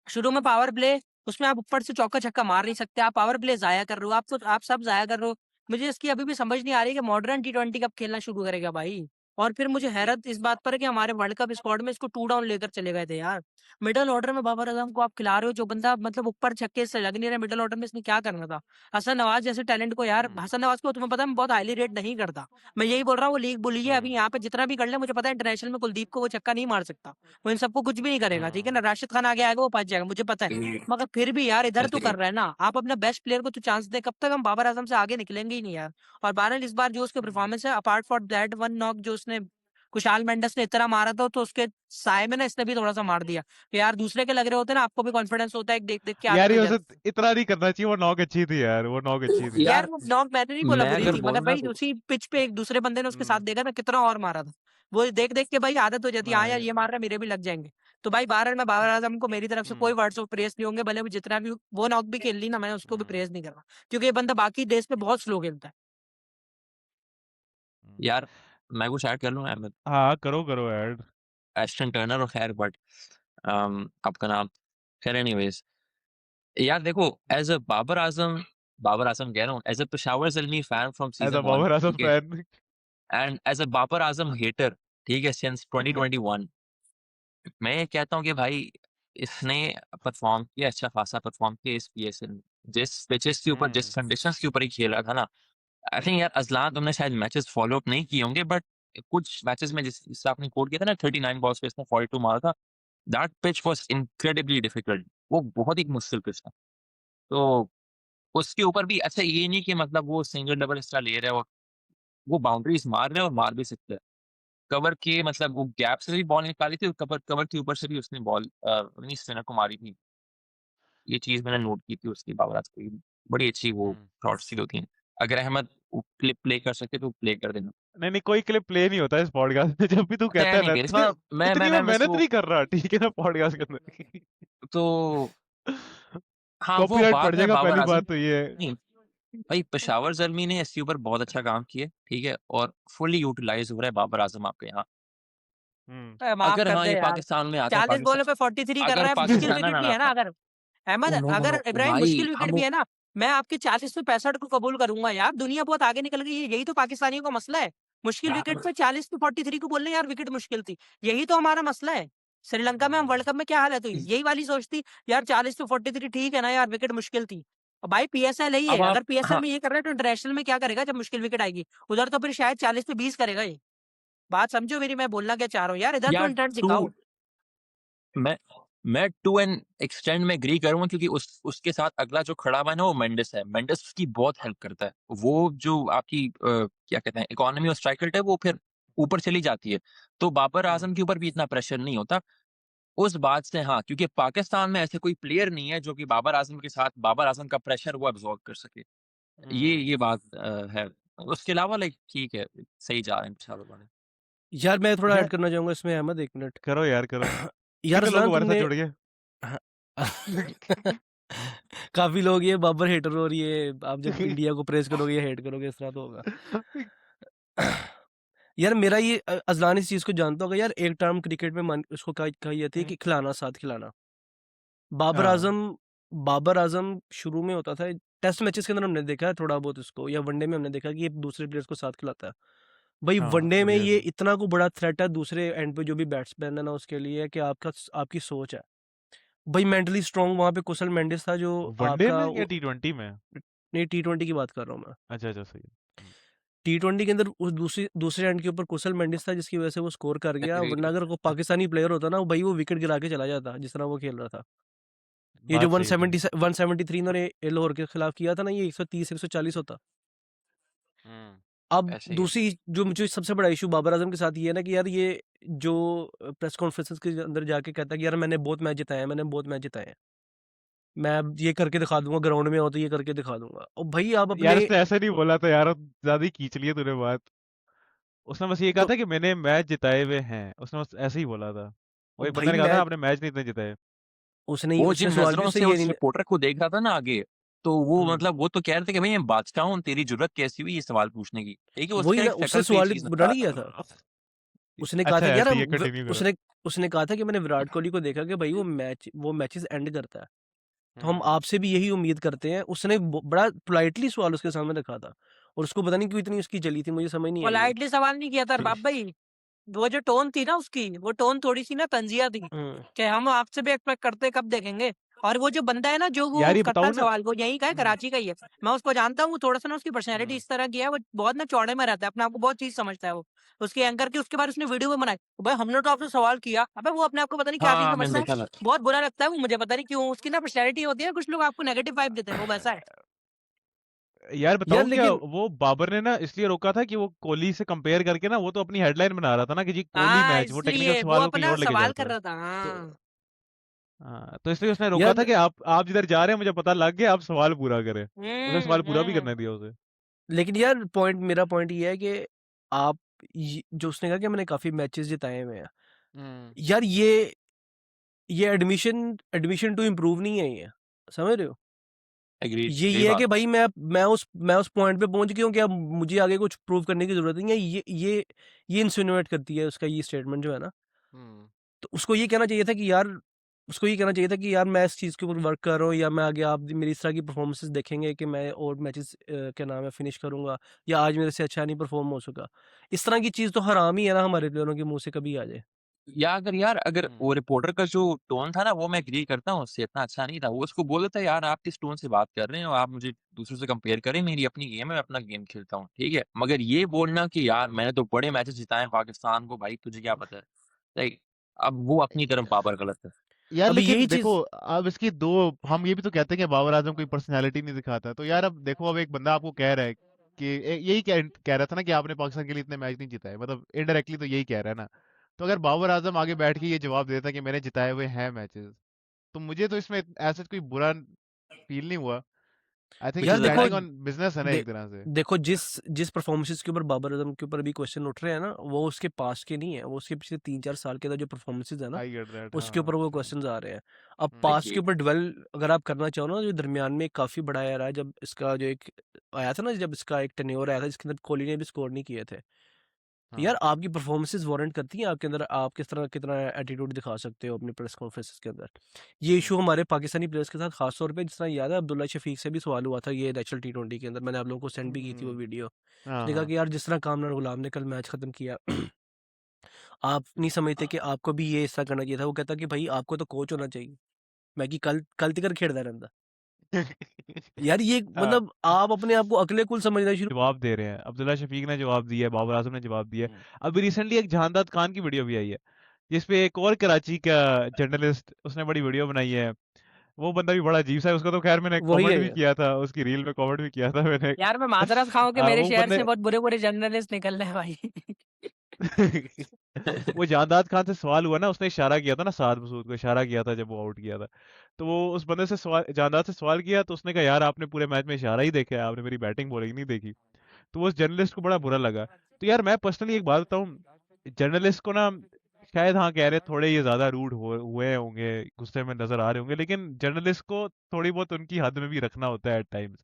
शुरू में पावर प्ले, उसमें आप ऊपर से चौका-छक्का मार नहीं सकते, आप पावर प्ले ज़ाया कर रहे हो, आप सब ज़ाया कर रहे हो। मुझे इसकी अभी भी समझ नहीं आ रही कि मॉडर्न टी20 कब खेलना शुरू करेगा भाई। और फिर मुझे हैरत इस बात पर है कि हमारे वर्ल्ड कप स्क्वाड में इसको 2 डाउन लेकर चले गए थे यार। मिडल ऑर्डर में बाबर आज़म को आप खिला रहे हो, जो बंदा मतलब ऊपर छक्के से लग नहीं रहा, मिडल ऑर्डर में इसने क्या करना था? हसन नवाज़ जैसे टैलेंट को यार, हसन नवाज़ को तुम्हें पता है मैं बहुत हाईली रेट नहीं करता। मैं यही बोल रहा हूँ वो लीग बुली है, अभी यहाँ पे जितना भी कर ले मुझे पता है इंटरनेशनल में कुलदीप को वो छक्का नहीं मार सकता। वो इन सबको कुछ भी नहीं करेगा, ठीक है ना? राशिद खान आगे आएगा वो फँस जाएगा, मुझे पता है। मगर फिर भी यार इधर तो कर रहा है ना, आप अपने बेस्ट प्लेयर को तो चांस दें, कब तक हम बाबर आज़म से आगे निकलेंगे ही नहीं यार। और बहरहाल इस बार जो उसकी परफॉर्मेंस है, apart from that one knock जो उसने कुशाल मेंडिस ने इतना मारा था, तो उसके साये में ना इसने भी थोड़ा-सा मार दिया। कि यार दूसरे के लग रहे होते हैं ना, आपको भी कॉन्फिडेंस होता है, देख-देख के यार आदत ये हो वैसे जाती है। इतना नहीं करना चाहिए, वो नॉक अच्छी थी यार, वो नॉक अच्छी थी। यार यार वो नॉक मैंने नहीं बोला मैं बुरी अगर थी, मगर बोलूँ ना भाई तो उसी पिच पे एक दूसरे बंदे ने उसके साथ हम्म देखा ना कितना और मारा था। वो देख-देख के भाई आदत हो जाती है, हाँ हाँ यार ये मार रहा है मेरे भी लग जाएँगे। तो भाई बहरहाल मैं बाबर आज़म को मेरी तरफ से कोई हम्म वर्ड्स ऑफ प्रेज़ नहीं होंगे, भले वो जितना भी वो नॉक भी खेल ली ना, मैं उसको भी हम्म प्रेज़ नहीं कर रहा। क्योंकि ये बंदा बाकी डेज़ पे बहुत स्लो खेलता है। हम्म। यार मैं कुछ ऐड कर लूँ अहमद? हाँ करो करो ऐड। एस्टन टर्नर और खैर बट आपका नाम खैर एनीवेज़ यार देखो बाबर आज़म कह रहा हूँ, as a Peshawar Zalmi fan from as season a 1 Babar Azam ठीक है? Fan. And as a Babar Azam hater ठीक है? सिंस 2021 मैं ये कहता हूँ कि भाई इसने परफ़ॉर्म किया, अच्छा खासा परफ़ॉर्म किया इस पीएसएल में। जिस पिचेज़ के ऊपर, जिस हम्म कंडीशंस के ऊपर ये खेल रहा था ना, आई थिंक यार अज़लान तुमने शायद मैचेज़ फ़ॉलो अप नहीं किए होंगे बट कुछ मैचेज़ में जिससे आपने कोट किया था ना 39 बॉल्स पे इसने 42 मारा था, that pitch was incredibly difficult वो बहुत ही मुश्किल पिच था। तो उसके ऊपर भी अच्छा ये नहीं कि मतलब वो सिंगल डबल एक्स्ट्रा ले रहा है वो बाउंड्रीज़ मार रहा है और मार भी सकता है। कवर के मतलब वो गैप से भी बॉल निकाली थी और कवर कवर के ऊपर से भी उसने बॉल अपनी स्पिनर को मारी थी। ये चीज़ मैंने नोट की थी उसकी बाबर आज़म की। बड़ी अच्छी वो हम्म। शॉट्स थी 2-3 अगर अहमद वो क्लिप प्ले कर सके तो प्ले कर देना। नहीं नहीं कोई क्लिप प्ले नहीं होता इस पॉडकास्ट में। जब भी तू अच्छा कहता है ना, एनीवेज़ मतलब इतनी मैं मैं बस मेहनत वो नहीं कर रहा, ठीक है ना, पॉडकास्ट के अंदर। तो हाँ, वो कॉपीराइट पड़ बात है जाएगा, बाबर पहली आज़म बात तो ये है। नहीं, भाई पेशावर ज़ल्मी ने इसके ऊपर बहुत अच्छा काम किया, ठीक है? और फुली यूटिलाइज़ हो रहा है बाबर आज़म आपके यहाँ। हम्म माफ अगर कर हाँ, दे ये यार। पाकिस्तान में आता है 40 पाकिस्तान बॉलों पे 43 कर अगर रहा है, मुश्किल पाकिस्तान ना, विकेट ना, भी ना, है ना अगर अहमद, ओह नो, नो, अगर नो इब्राहिम भाई मुश्किल विकेट हम भी वो है ना, मैं आपके 40 पे 65 को कबूल करूंगा यार। दुनिया बहुत आगे निकल गई है, यही तो पाकिस्तानियों का मसला है। मुश्किल विकेट यार पे 40 पे 43 को बोलने यार विकेट मुश्किल थी, यही तो हमारा मसला है। श्रीलंका में हम वर्ल्ड कप में क्या हाल है, तो यही वाली सोच थी यार 40 पे 43 ठीक है ना यार, विकेट मुश्किल थी। और भाई पीएसएल है ये, अब आप अगर पीएसएल हाँ, में ये कर रहा है तो इंटरनेशनल में क्या करेगा जब मुश्किल विकेट आएगी? उधर तो फिर शायद 40 पे 20 करेगा ये। बात समझो मेरी, मैं बोलना क्या चाह रहा हूँ यार, इधर तो यार इंटेंट टू दिखाओ। मैं मैं टू एन एक्सटेंड में एग्री करूँगा क्योंकि उसके साथ अगला जो खड़ा हुआ है ना वो मेंडिस है। मेंडिस उसकी बहुत हेल्प करता है। वो जो आपकी क्या कहते हैं इकोनॉमी ऑफ स्ट्राइक रेट है वो फिर ऊपर चली जाती है। तो बाबर हम्म, आज़म के ऊपर भी इतना प्रेशर नहीं होता। उस बात से हाँ, क्योंकि पाकिस्तान में ऐसे कोई प्लेयर नहीं है जो कि बाबर आज़म के साथ बाबर आज़म का प्रेशर वो अब्ज़ॉर्ब कर सके। ये बात है। उसके अलावा लाइक ठीक है, सही जा रहे हैं इंशाल्लाह। यार मैं थोड़ा ऐड यार करना चाहूँगा इसमें अहमद 1 मिनट। करो यार करो, यार कितने लोग अज़लान हमारे साथ तुमने जुड़ गए। हाँ। काफ़ी लोग ये बाबर हेटर और ये आप जब इंडिया को प्रेज़ करोगे या हेट करोगे इस तरह तो होगा। यार मेरा ये अज़लान इस चीज़ को जानता होगा यार, एक टर्म क्रिकेट में उसको कही जाती है कि खिलाना साथ खिलाना। बाबर हाँ आज़म बाबर आज़म शुरू में होता था, टेस्ट मैचेस के अंदर हमने देखा है थोड़ा बहुत इसको, या वनडे में हमने देखा कि ये दूसरे प्लेयर्स को साथ खिलाता है। भाई हाँ वनडे में बढ़िया ये से। इतना को बड़ा थ्रेट है दूसरे एंड पे जो भी बैट्समैन है ना उसके लिए, कि आपकी सोच है। भाई मेंटली स्ट्रांग वहाँ पे कुशल मेंडिस था जो वनडे आपका में या T20 में? नहीं, टी20 की बात कर रहा हूँ मैं। अच्छा अच्छा सही है। टी20 के अंदर उस दूसरे एंड के ऊपर कुशल मेंडिस था जिसकी वजह से वो स्कोर कर गया, एग्री, वरना अगर वो पाकिस्तानी प्लेयर होता ना भाई वो विकेट गिरा के चला जाता जिस तरह वो खेल रहा था। ये जो बात सही है। 173 इन्होंने लाहौर के खिलाफ किया था ना, ये 130 140 होता। अब ऐसे ही है। दूसरी जो मुझे सबसे बड़ा इशू बाबर आजम के साथ ये है ना कि यार ये जो प्रेस कॉन्फ्रेंसेस के अंदर जाके कहता है कि यार मैंने बहुत मैच जिताए हैं, मैंने बहुत मैच जिताए हैं, मैं अब ये करके दिखा दूंगा, ग्राउंड में हो तो ये करके दिखा दूंगा। और भाई आप यार अपने उसने ऐसा नहीं बोला था यार, ज्यादा ही खींच लिए तूने बात। उसने बस ये कहा तो था कि मैंने मैच जिताए हुए हैं, उसने बस ऐसे ही बोला था। और वही बंदे भाई ने कहा था मैच आपने मैच नहीं इतने जिताए। वो उसने जिन सवाल भी नज़रों उससे से ये उस नहीं। रिपोर्टर को देख रहा था ना आगे, तो वो हम्म, मतलब वो तो कह रहे थे कि भई मैं बादशाह हूँ, तेरी ज़रूरत कैसी हुई ये सवाल पूछने की? ठीक है, वही उसका ना, एक उससे शक्ल पे ये सवाल चीज़ बुरा नज़र आ नहीं रहा किया था। था। उसने कहा था अच्छा कि यार ऐसे ही है, कंटिन्यू करो। उसने कहा था कि मैंने विराट कोहली को देखा कि भाई वो मैचेस एंड करता है, तो हम हम्म आपसे भी यही उम्मीद करते हैं। उसने बड़ा पोलाइटली सवाल उसके सामने रखा था, और उसको पता नहीं क्यों इतनी उसकी जली थी, मुझे समझ नहीं आई वो। पोलाइटली सवाल नहीं किया था बाप भाई। वो जो टोन थी ना उसकी, वो टोन थोड़ी-सी ना तंज़िया थी, हम्म, कि हम आपसे भी एक्सपेक्ट करते कब देखेंगे। और वो जो बंदा है ना जो वो यार ये करता बताओ है ना। सवाल, वो यहीं का है, कराची का ही है। मैं उसको जानता हूँ, वो थोड़ा-सा ना उसकी पर्सनैलिटी हम्म, इस तरह की है, वो बहुत ना चौड़े में रहता है, अपने आप को बहुत चीज़ समझता है वो। उसके एंकर की उसके बाद उसने वीडियो भी बनाई, भाई हमने तो आपसे सवाल किया। अबे वो अपने आप को पता नहीं क्या चीज़ हाँ, मैंने समझता है। देखा था। बहुत बुरा लगता है वो, मुझे पता नहीं क्यों। उसकी ना पर्सनैलिटी होती है, कुछ लोग आपको नेगेटिव वाइब देते हैं, वो वैसा है। यार यार बताऊं क्या, लेकिन वो बाबर ने ना इसलिए रोका था कि वो कोहली से कंपेयर करके ना, वो तो अपनी हेडलाइन बना रहा था ना कि जी कोहली हाँ, मैच, वो टेक्निकल इसलिए वो सवाल को कहीं अपना और लेके जा सवाल रहा कर था। रहा था। तो हाँ। हाँ तो इसलिए उसने रोका था यार कि आप जिधर जा रहे हैं मुझे पता लग गया, आप सवाल पूरा करें। उसने सवाल पूरा भी हुँ। करने दिया उसे। लेकिन यार मेरा पॉइंट ये है कि आप जो उसने कहा कि मैंने काफी मैचेस जिताए हुए हैं, हम्म यार ये एडमिशन टू इम्प्रूव नहीं है ये, समझ रहे हो? एग्रीड, सही ये है बात कि है। भाई मैं उस पॉइंट पे पहुंच गया हूँ कि अब मुझे आगे कुछ प्रूव करने की जरूरत नहीं है। ये इंसिनुएट करती है उसका ये स्टेटमेंट जो है ना। हम्म तो उसको ये कहना चाहिए था कि यार मैं इस चीज़ के ऊपर वर्क कर रहा हूँ, या मैं आगे आप मेरी इस तरह की परफॉर्मेंसेस देखेंगे कि मैं और मैचेस क्या नाम है फिनिश करूंगा, या आज मेरे से अच्छा नहीं परफॉर्म हो सका। इस तरह की चीज़ तो हराम ही है ना हमारे प्लेयरों के मुंह से कभी आ जाए। अगर हम्म वो रिपोर्टर का जो टोन था ना, वो मैं एग्री करता हूँ उससे, इतना अच्छा नहीं था। वो उसको बोल देता यार आप किस टोन से बात कर रहे हो? आप मुझे दूसरों से कंपेयर करें, मेरी अपनी गेम है, मैं अपना गेम खेलता हूँ, ठीक है? मगर ये बोलना कि यार मैंने तो बड़े मैचेस जिताए हैं पाकिस्तान को, भाई तुझे क्या पता है? लाइक अब वो अपनी तरफ बाबर गलत है। यार अभी लेकिन यही देखो, चीज़ अब इसकी दो, हम ये भी तो कहते हैं कि बाबर आजम कोई पर्सनैलिटी नहीं दिखाता, तो यार अब देखो, अब एक बंदा आपको कह रहा है कि यही कह रहा था ना कि आपने पाकिस्तान के लिए इतने मैच नहीं जिताए, मतलब इनडायरेक्टली तो यही कह रहा है ना। तो अगर बाबर आजम आगे बैठ के ये जवाब देता कि मैंने जिताए हुए हैं मैचेस, तो मुझे तो इसमें ऐसा कोई बुरा फील नहीं हुआ। आई थिंक व्हिच यार इट्स इज़ अ देखो फैक्ट। स्टैंडिंग ऑन बिजनेस है ना दे, एक तरह से। देखो जिस परफॉर्मेंसेस के ऊपर बाबर आजम के ऊपर अभी क्वेश्चन उठ रहे हैं ना, वो उसके पास के नहीं है, वो उसके पिछले 3-4 साल के अंदर जो परफॉर्मेंसेस है ना, आई गेट दैट, उसके ऊपर हाँ। वो क्वेश्चंस आ रहे हैं। अब पास्ट के एग्रीड। ऊपर डिवेल अगर आप करना चाहो ना, जो दरमियान में काफी बड़ा एरा है, जब इसका जो एक आया था ना, जब इसका एक टेन्योर आया था जिसके अंदर कोहली ने भी स्कोर नहीं किए थे, तो यार हाँ आपकी परफॉर्मेंसेस वारंट करती हैं आपके अंदर आप किस तरह कितना एटीट्यूड दिखा सकते हो अपने प्रेस कॉन्फ्रेंसेस के अंदर। ये इशू हम्म हमारे पाकिस्तानी प्लेयर्स के साथ खास तौर पे, जिस तरह याद है अब्दुल्ला शफीक से भी सवाल हुआ था ये नेशनल टी20 के अंदर, मैंने आप लोगों को सेंड भी की थी वो हम्म, वीडियो। हाँ उसने कहा हाँ। कि यार जिस तरह कामरान गुलाम ने कल मैच खत्म किया आप नहीं समझते कि आपको भी ये हिस्सा करना चाहिए था? वो कहता कि भाई आपको तो कोच होना चाहिए, मैं कि कल तिकर खेलता रहता। यार ये हाँ, मतलब आप अपने आप को अकेले कुल समझना शुरू। जवाब दे रहे हैं, अब्दुल्ला शफीक ने जवाब दिया है, बाबर आजम ने जवाब दिया हम्म, है। अभी रिसेंटली एक जहानदाद खान की वीडियो भी आई है, जिसपे एक और कराची का जर्नलिस्ट, उसने बड़ी वीडियो बनाई है। वो बंदा भी बड़ा अजीब सा है, उसको तो खैर मैंने वही कमेंट भी है। किया था, उसकी रील में कमेंट भी किया था मैंने। यार मैं माज़रत खाऊँ कि मेरे वो शहर बंदे, से बहुत बुरे-बुरे जर्नलिस्ट निकल रहे हैं भाई। वो जानदाद खान से सवाल हुआ ना, उसने इशारा किया था ना, साद मसूद को इशारा किया था जब वो आउट किया था। तो वो उस बंदे से सवाल, जानदाद से सवाल किया, तो उसने कहा यार आपने पूरे मैच में इशारा ही देखा है, आपने मेरी बैटिंग बॉलिंग नहीं देखी। तो वो उस जर्नलिस्ट को बड़ा बुरा लगा। तो यार मैं पर्सनली एक बात बताऊं, जर्नलिस्ट को ना, शायद हाँ कह रहे थोड़े ये ज्यादा रूड हुए होंगे, गुस्से में नजर आ रहे होंगे, लेकिन जर्नलिस्ट को थोड़ी बहुत उनकी हद में भी रखना होता है एट टाइम्स,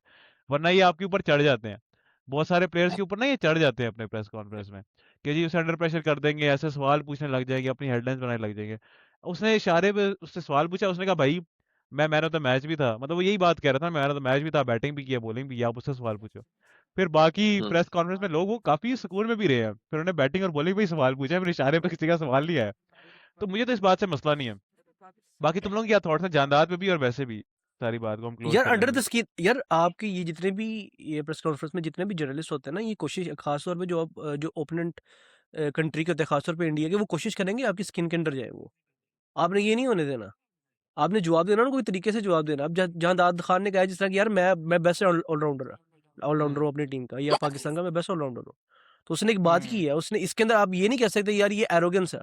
वरना ये आपके ऊपर चढ़ जाते हैं। बहुत सारे प्लेयर्स के ऊपर ना ये चढ़ जाते हैं अपने प्रेस कॉन्फ्रेंस में, कि जी उसे अंडर प्रेशर कर देंगे, ऐसे सवाल पूछने लग जाएंगे, अपनी हेडलाइंस बनाने लग जाएंगे। उसने इशारे पे उससे सवाल पूछा, उसने कहा भाई मैं मैन ऑफ द मैच भी था, मतलब वो यही बात कह रहा था, मैन ऑफ द मैच भी था, बैटिंग भी किया, बॉलिंग भी किया, आप उससे सवाल पूछो। फिर बाकी हम्म, प्रेस कॉन्फ्रेंस में लोग वो काफी सुकून में भी रहे हैं, फिर उन्होंने बैटिंग और बॉलिंग पे ही सवाल पूछा, फिर इशारे पे किसी का सवाल नहीं आया। तो मुझे तो इस बात से मसला नहीं है। बाकी तुम लोग क्या थॉट्स हैं जानदार पे भी और वैसे भी, सारी बात को हम क्लोज यार करने अंडर में। द स्किन, यार आपके ये जितने भी ये प्रेस कॉन्फ्रेंस में जितने भी जर्नलिस्ट होते हैं ना, ये कोशिश खास तौर पे जो आप जो ओपोनेंट कंट्री के होते हैं, खासतौर पे इंडिया के, वो कोशिश करेंगे आपकी स्किन के अंदर जाए वो। आपने ये नहीं होने देना। आपने जवाब देना ना, कोई तरीके से जवाब देना। अब जहाँ दाद खान ने कहा जिस तरह कि यार मैं बेस्ट ऑलराउंडर ऑलराउंडर हम्म हूँ अपनी टीम का, या पाकिस्तान का मैं बेस्ट ऑलराउंडर हूँ। तो उसने एक बात हम्म की है, उसने इसके अंदर आप ये नहीं कह सकते यार ये एरोगेंस है।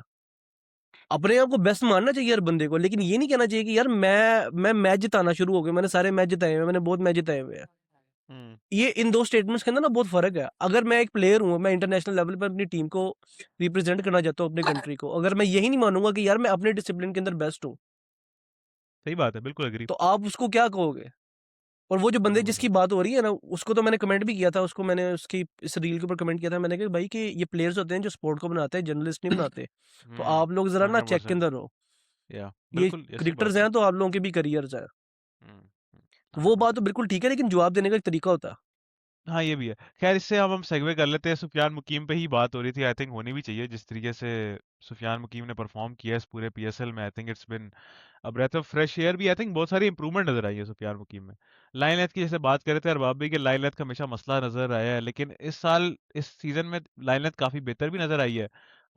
अपने आप को बेस्ट मानना चाहिए हर बंदे को, लेकिन ये नहीं कहना चाहिए कि यार मैं मैच जिताना शुरू हो गया, मैंने सारे मैच जिताए हुए हैं, मैंने बहुत मैच जिताए हुए हैं। हम्म ये इन दो स्टेटमेंट्स के अंदर ना बहुत फर्क है। अगर मैं एक प्लेयर हूँ, मैं इंटरनेशनल लेवल पर अपनी टीम को रिप्रेजेंट करना चाहता हूँ, अपनी कंट्री को, अगर मैं यही नहीं मानूंगा कि यार मैं अपने डिसिप्लिन के अंदर बेस्ट हूँ, सही बात है, बिल्कुल एग्री। तो आप उसको क्या कहोगे? और वो जो बंदे बिल्कुल जिसकी सही। बात हो रही है ना, उसको तो मैंने कमेंट भी किया था, उसको मैंने उसकी इस रील के ऊपर कमेंट किया था, मैंने कहा भाई कि ये प्लेयर्स होते हैं जो स्पोर्ट को बनाते हैं, जर्नलिस्ट नहीं बनाते। तो आप लोग जरा ना चेक के 100%। अंदर रहो। या ये बिल्कुल ऐसी क्रिकेटर्स बात है। हैं तो आप लोगों के भी करियर्स हैं। तो वो बात 100%। तो बिल्कुल ठीक है, लेकिन जवाब देने का एक तरीका होता है। हाँ ये भी है। खैर इससे हम सेगवे कर लेते हैं, सुफियान मुकीम पे ही बात हो रही थी, आई थिंक होनी भी चाहिए, जिस तरीके से सुफियान मुकीम ने परफॉर्म किया इस पूरे पीएसएल में, I think it's been a breath of fresh air भी, आई थिंक बहुत सारी इंप्रूवमेंट नजर आई है सुफियान मुकीम में। लाइन लेंथ की जैसे बात कर रहे थे अरबाब भी, कि लाइन लेंथ का हमेशा मसला नजर आया है, लेकिन इस साल इस सीजन में लाइन लेंथ काफी बेहतर भी नजर आई है,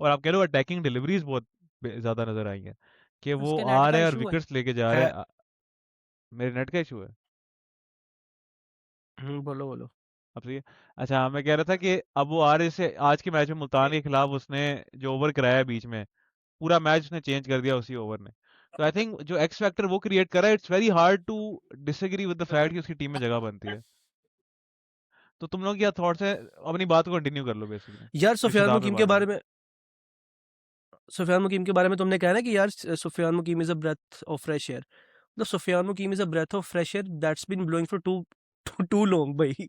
और आप कह लो अटैकिंग डिलीवरीज बहुत ज्यादा नजर आई है, कि वो उसके नेट आ का रहे हैं और इशू है। विकेट्स लेके जा रहे है। हैं। मेरे नेट का इशू है बोलो बोलो। अब सही है। अच्छा हाँ, मैं कह रहा था कि अब वो आ रहे से आज के मैच में मुल्तान के खिलाफ उसने जो ओवर कराया बीच में, पूरा मैच उसने चेंज कर दिया उसी ओवर ने। तो आई थिंक जो एक्स फैक्टर वो क्रिएट करा है, it's very hard to disagree with the fact कि उसकी टीम में जगह बनती है। तो तुम लोग क्या थॉट्स है, अपनी बात को कंटिन्यू कर लो बेसिकली, यार रिशद आपने बाद में। सुफियान मुकीम के बारे में तुमने कहा ना कि यार Sufiyan Muqeem is a breath of fresh air. तो Sufiyan Muqeem is a breath of fresh air that's been blowing for too too long भाई।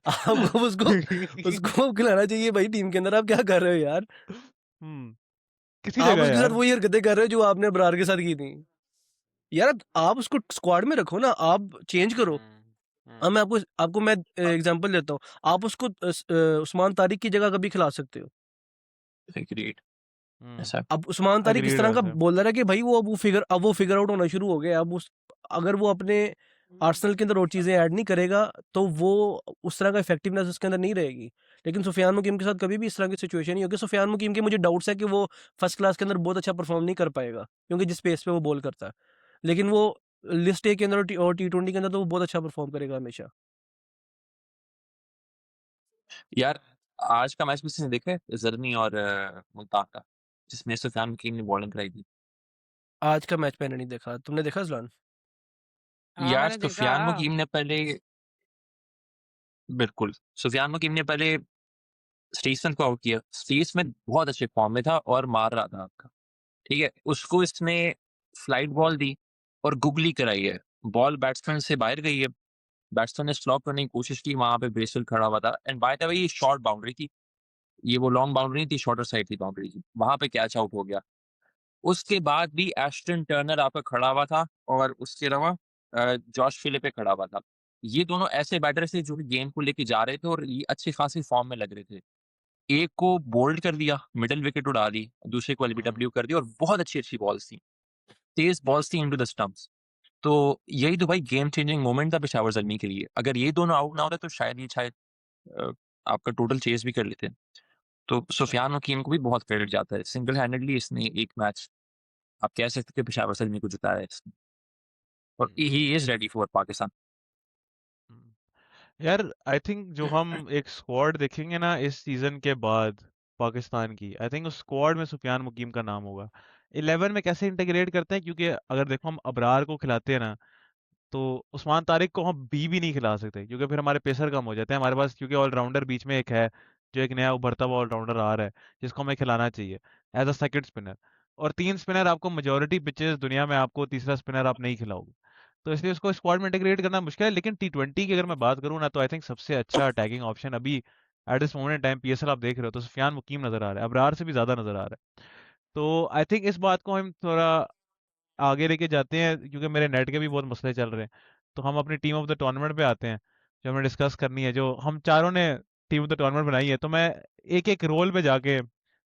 आपको उसको उसको खिलाना चाहिए भाई टीम के अंदर। आप क्या कर रहे हो यार? हम्म किसी आप जगह उसके साथ यार। वही हरकतें कर रहे हो जो आपने अबरार के साथ की थी। यार आप उसको स्क्वाड में रखो ना, आप चेंज करो। अब हम्म मैं आपको आपको मैं एग्जांपल देता हूँ। आप उसको उस्मान तारिक की जगह कभी खिला सकते हो? एग्रीड। हम्म ऐसा अब उस्मान तारिक इस अग्रीड तरह का वैसे। बोल रहा है कि भाई वो फिगर आउट होना शुरू हो गया। अब उस अगर वो अपने आर्सेनल के अंदर और चीज़ें ऐड नहीं करेगा, तो वो उस तरह का इफेक्टिवनेस उसके अंदर नहीं रहेगी। लेकिन सुफियान मुकीम के साथ कभी भी इस तरह की सिचुएशन नहीं होगी। सुफियान मुकीम के मुझे डाउट्स है कि वो फर्स्ट क्लास के अंदर बहुत अच्छा परफॉर्म नहीं कर पाएगा, क्योंकि जिस पेस पे वो बॉल करता है। लेकिन वो लिस्ट ए के अंदर और T20 के अंदर तो वो बहुत अच्छा परफॉर्म करेगा हमेशा। यार, आज का मैच किसी ने देखा है? ज़रनी और मुल्तान का, जिसमें सुफियान मुकीम ने बॉलिंग कराई थी। आज का मैच मैंने नहीं देखा, तुमने देखा ज़लान? हाँ, यार मैंने देखा। सुफियान मुकीम ने पहले बिल्कुल, सुफियान मुकीम ने पहले स्टीफसन को आउट किया। स्टीफसन बहुत अच्छे फॉर्म में था और मार रहा था आपका, ठीक है? उसको इसने फ्लाइट बॉल दी और गुगली कराई है। बॉल बैट्समैन से बाहर गई है। बैट्समैन ने स्टॉप करने की कोशिश की, वहाँ पे बेसिल खड़ा हुआ था एंड बाय द वे ये शॉर्ट बाउंड्री थी। ये वो लॉन्ग बाउंड्री नहीं थी, शॉर्टर साइड थी बाउंड्री की। वहाँ पे कैच आउट हो गया। उसके बाद भी एश्टन टर्नर आपका खड़ा हुआ था और उसके अलावा जॉश फिलिपे खड़ा हुआ था। ये दोनों ऐसे बैटर थे जो कि गेम को लेके जा रहे थे और ये अच्छी खासी फॉर्म में लग रहे थे। एक को बोल्ड कर दिया, मिडल विकेट उड़ा दी, दूसरे को हम्म एलबीडब्ल्यू कर दिया और बहुत अच्छी-अच्छी बॉल्स थी। तेज़ बॉल्स थी इंटो द स्टंप्स। तो यही तो भाई गेम चेंजिंग मोमेंट था पेशावर ज़ल्मी के लिए। अगर ये दोनों आउट ना होते तो शायद अ, आपका टोटल चेज़ भी कर लेते। तो सुफियान हकीम को भी बहुत क्रेडिट जाता है। सिंगल हैंडेडली इसने एक मैच आप कह सकते हैं कि पेशावर ज़ल्मी को जिताया है इसने और hmm he is ready for Pakistan. Hmm. यार आई थिंक जो हम एक स्क्वाड देखेंगे ना इस सीजन के बाद, पाकिस्तान की, आई थिंक उस स्क्वाड में सुफियान मुकीम का नाम होगा। 11 में कैसे इंटीग्रेट करते हैं, क्योंकि अगर देखो हम अबरार को खिलाते हैं ना, तो उस्मान तारिक को हम बी भी नहीं खिला सकते, क्योंकि फिर हमारे पेसर कम हो जाते हैं हमारे पास, क्योंकि ऑलराउंडर बीच में एक है, जो एक नया उभरता हुआ ऑलराउंडर आ रहा है, जिसको हमें खिलाना चाहिए एज अ सेकंड स्पिनर। और 3 स्पिनर आपको मेजोरिटी पिचेस दुनिया में आपको तीसरा स्पिनर आप नहीं खिलाओगे, तो इसलिए उसको स्क्वाड में इंटीग्रेट करना मुश्किल है। लेकिन T20 की अगर मैं बात करूँ ना, तो आई थिंक सबसे अच्छा अटैकिंग ऑप्शन अभी at this moment time PSL आप देख रहे हो तो सुफियान मुकीम नजर आ रहा है, अबरार से भी ज्यादा नजर आ रहा है। तो आई थिंक इस बात को हम थोड़ा आगे लेके जाते हैं, क्योंकि मेरे नेट के भी बहुत मसले चल रहे हैं। तो हम अपनी टीम ऑफ द टूर्नामेंट पे आते हैं, जो हमें डिस्कस करनी है, जो हम चारों ने टीम ऑफ द टूर्नामेंट बनाई है। तो मैं एक एक रोल पे जाके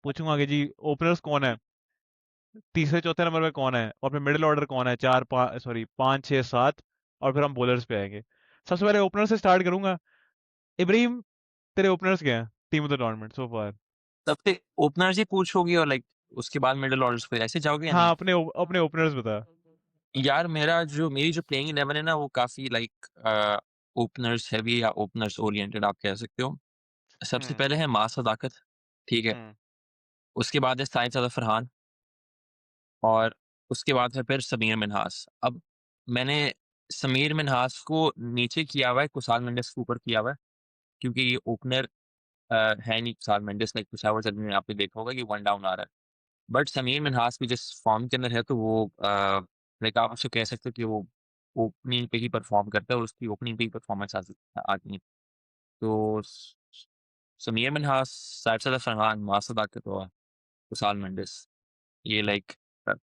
पूछूंगा कि जी ओपनर्स कौन है, तीसरे चौथे नंबर पे कौन है, और फिर मिडिल ऑर्डर कौन है, 5 6 7, और फिर हम बॉलर्स पे आएंगे। सबसे पहले ओपनर से स्टार्ट करूंगा। इब्राहिम, तेरे ओपनर्स क्या हैं team of the tournament so far? सबसे ओपनर्स ही पूछोगी और लाइक उसके बाद मिडिल ऑर्डर्स पे ऐसे जाओगे या हाँ, नहीं? अपने ओपनर्स बता। यार मेरी जो प्लेइंग 11 है ना वो काफ़ी लाइक ओपनर्स हेवी या ओपनर्स ओरिएंटेड आप कह सकते हो। सबसे हम्म। पहले है मास सदाकत, ठीक है? हम्म। उसके बाद है साइद सदर फरहान और उसके बाद है फिर समीर मिन्हास। अब मैंने समीर मिन्हास को नीचे किया हुआ है, कुसाल मेंडिस के ऊपर किया हुआ है, क्योंकि ये ओपनर है नहीं कुसाल मेंडिस, लाइक पेशावर ज़मीन में आपने देखा होगा कि 1 डाउन आ रहा है। बट समीर मिन्हास भी जिस फ़ॉर्म के अंदर है तो वो लाइक आप उससे कह सकते हो कि वो ओपनिंग पे ही परफ़ॉर्म करता है और उसकी ओपनिंग पे ही परफ़ॉर्मेंस आती है। तो समीर मिन्हास, साइड सदर फरहान, मास सदाकत और कुसाल मेंडिस, ये लाइक अ,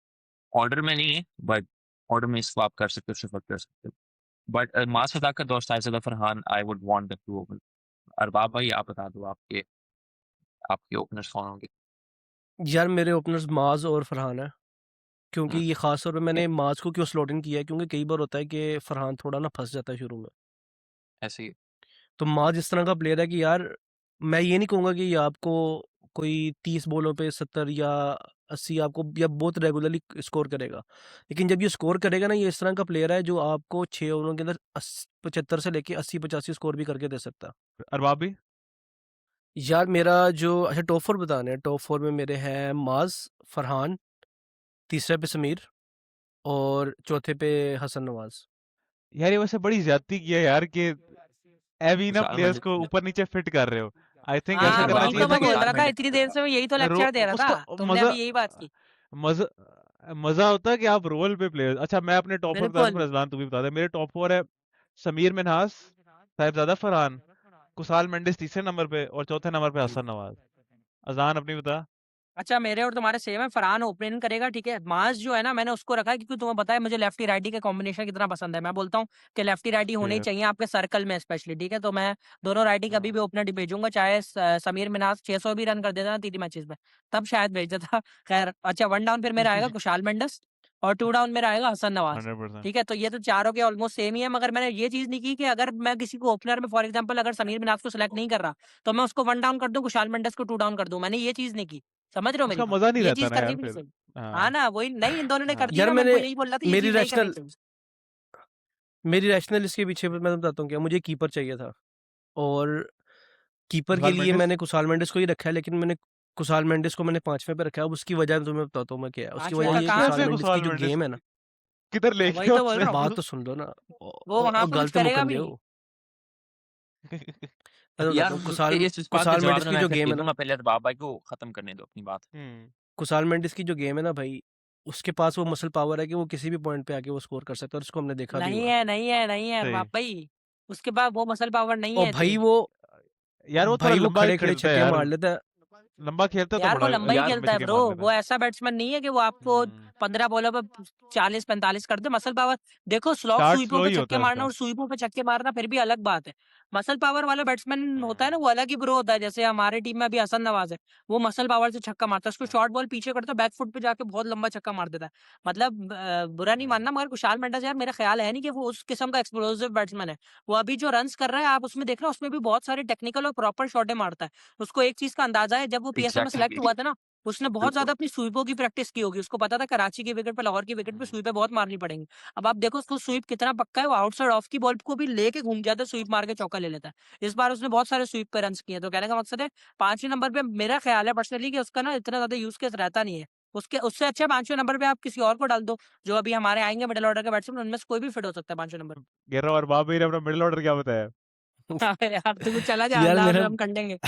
ऑर्डर में नहीं है बट ऑर्डर में स्वैप कर सकते हो, शिफ्ट कर सकते हो। बट मास सदाकत और साइड सदर Farhan I would want them to open. Arbab भाई आप बता दो आपके आपके ओपनर्स कौन होंगे? यार मेरे ओपनर्स माज और फरहान है, क्योंकि हुँ, ये खास तौर पे मैंने माज को क्यों स्लॉट इन किया है, क्योंकि कई बार होता है कि फरहान थोड़ा ना फंस जाता है शुरू में। ऐसे ही। तो माज इस तरह का प्लेयर है कि यार मैं ये नहीं कहूँगा कि ये आपको कोई 30 बॉलों पे 70 या 80 आपको या बहुत रेगुलरली स्कोर करेगा, लेकिन जब ये स्कोर करेगा ना, ये इस तरह का प्लेयर है जो आपको 6 ओवरों के अंदर 75 से लेके 80-85 स्कोर भी करके दे सकता है। अरबाब भी? यार मेरा जो अच्छा टॉप 4 बताने हैं, टॉप 4 में मेरे हैं माज, फरहान, तीसरे पे समीर और चौथे पे हसन नवाज। यार ये वैसे बड़ी ज्यादती की है यार, कि एवीना कुशाल प्लेयर्स मेंडिस को ऊपर नीचे फिट कर रहे हो। आई थिंक ऐसा हाँ करना वही अरबाब चाहिए भाई तो था मैं कि बोल कुशाल रहा था, मेंडिस इतनी देर से मैं यही तो रो लेक्चर दे रहा उसका था, तुमने मजा अभी यही बात की। मजा मजा होता है कि आप रोल पे प्लेयर्स। अच्छा, मैं अपने टॉप 4 बता दूं, बिल्कुल। फिर अजलान तू भी बता दे। मेरे टॉप 4 है समीर मिन्हास, साहिबजादा फरहान, कुसाल मेंडिस तीसरे नंबर पे, और चौथे नंबर पे हसन नवाज। अजान अपनी बता। अच्छा मेरे और तुम्हारे सेम है, फरहान ओपनिंग करेगा, ठीक है। मास जो है ना, मैंने उसको रखा है क्योंकि तुम्हें पता है मुझे लेफ्टी राइटी का कॉम्बिनेशन कितना पसंद है। मैं बोलता हूँ कि लेफ्टी राइटी होने ही फेयर। चाहिए आपके सर्कल में स्पेशली, ठीक है। तो मैं दोनों राइटी कभी भी ओपनर भेजूंगा, चाहे समीर मिनाज 600 भी रन कर देता ना 3 मैचेस में, तब शायद भेज देता। खैर अच्छा, 1 डाउन फिर मेरा आएगा कुशाल मेंडिस और 2 डाउन मेरा आएगा हसन नवाज, 100%। ठीक है। तो ये तो चारों के ऑलमोस्ट सेम ही है, मगर मैंने ये चीज नहीं की कि अगर मैं किसी को ओपनर में फॉर एग्जाम्पल अगर समीर मिनाज को सिलेक्ट नहीं कर रहा तो मैं उसको 1 डाउन कर दूं, कुशाल मेंडिस को 2 डाउन कर दूं। मैंने ये चीज नहीं की, समझ रहे हो मेरी उसका बात? मजा नहीं ये रहता चीज़ ना यार करनी भी नहीं फिर। चाहिए। हाँ हाँ। ना, वही नहीं इन दोनों ने कर हाँ। दी यार ना, मेरे को मैंने यही बोलना था ये मेरी चीज़ नहीं करनी रैशनल चाहिए। मेरी रैशनल इसके पीछे मैं बताता हूँ क्या, मुझे कीपर चाहिए था और कीपर के कुसाल लिए मेंडिस। मैंने कुसाल मेंडिस को ही रखा है, लेकिन मैंने कुसाल मेंडिस को मैंने 5वें पे रखा है। अब उसकी वजह तुम्हें बताता हूँ मैं क्या है। उसकी 5वें वजह तक ये है कहाँ कुसाल कैसे से? मेंडिस की कुसाल जो मेंडिस? गेम है ना, किधर ले वही गया तो बोल उसने? रहा हूँ, बात तो सुन लो ना, वो वहाँ पे कुछ गलत करेगा मुकन भी दिया नहीं। वो। मैं तो यार बताता हूँ कुसाल इस बात का कुसाल जवाब मेंडिस ना की मैं जो फिर गेम दे है ना, दूँगा, पहले अरबाब भाई को खत्म करने दो अपनी बात। हम्म। कुसाल मेंडिस की जो गेम है ना भाई, उसके पास वो मसल पावर है कि वो किसी भी पॉइंट पे आके वो स्कोर कर सकता है, और उसको हमने देखा भी नहीं हुआ है। है, नहीं है, नहीं है सही। बाप भाई, उसके पास वो मसल पावर नहीं और है भाई इतनी। वो यार वो थोड़ा भाई वो लंबा खड़े खड़े खेलता है छक्के यार। मार लेता है। लंबा खेलता तो यार वो बड़ा लंबा ही यार लंबे खेलता है छक्के ब्रो, मार लेता वो है। ऐसा बैट्समैन नहीं है कि वो आपको हम्म। 15 बॉलों पे 40-45 कर दे। मसल पावर देखो, स्लॉग स्टार्ट स्वीपों स्लो पे ही होता छक्के है मारना उसका। और स्वीपों पे छक्के मारना फिर भी अलग बात है। मसल पावर वाला बैट्समैन होता है ना, हम्म। वो अलग ही ब्रो होता है। जैसे हमारे टीम में अभी हसन नवाज है, वो मसल पावर से छक्का मारता है, उसको शॉर्ट बॉल पीछे करता है, बैक फुट पे जाके बहुत लंबा छक्का मार देता है। मतलब बुरा नहीं हम्म। मानना, मगर कुशाल मेंडिस यार मेरा ख्याल है नहीं कि वो उस किस्म का एक्सप्लोसिव बैट्समैन है। वो अभी जो रन्स कर रहा है आप उसमें देख रहे हो, उसमें भी बहुत सारे टेक्निकल और प्रॉपर शॉटें मारता है। उसको एक चीज का अंदाजा है, जब वो पीएसएल में एग्ज़ैक्टली सेलेक्ट हुआ था ना, उसने बहुत बिल्कुल ज़्यादा अपनी स्वीपों की प्रैक्टिस की होगी। उसको पता था कराची की विकेट पे, लाहौर की विकेट पे स्वीपें बहुत मारनी पड़ेंगी। अब आप देखो उसको स्वीप कितना पक्का है, वो आउटसाइड ऑफ की बॉल को भी लेके घूम जाता है, स्वीप मार के चौका ले लेता है। इस बार उसने बहुत सारे स्वीप पे रन्स किए हैं। तो कहने का मकसद है 5वें नंबर पे मेरा ख्याल है पर्सनली कि उसका ना इतना ज़्यादा यूज़ केस रहता नहीं है। उसके उससे अच्छा 5वें नंबर पे आप किसी और को डाल दो, जो अभी हमारे आएँगे मिडल ऑर्डर के बैट्समैन, उनमें से कोई भी फिट हो सकता है 5वें नंबर। कह रहा हूँ, और बाबर ने अपना मिडिल ऑर्डर क्या बताया? अरे यार तू चला जा, यार अंदाज मेरा में हम खंडेंगे।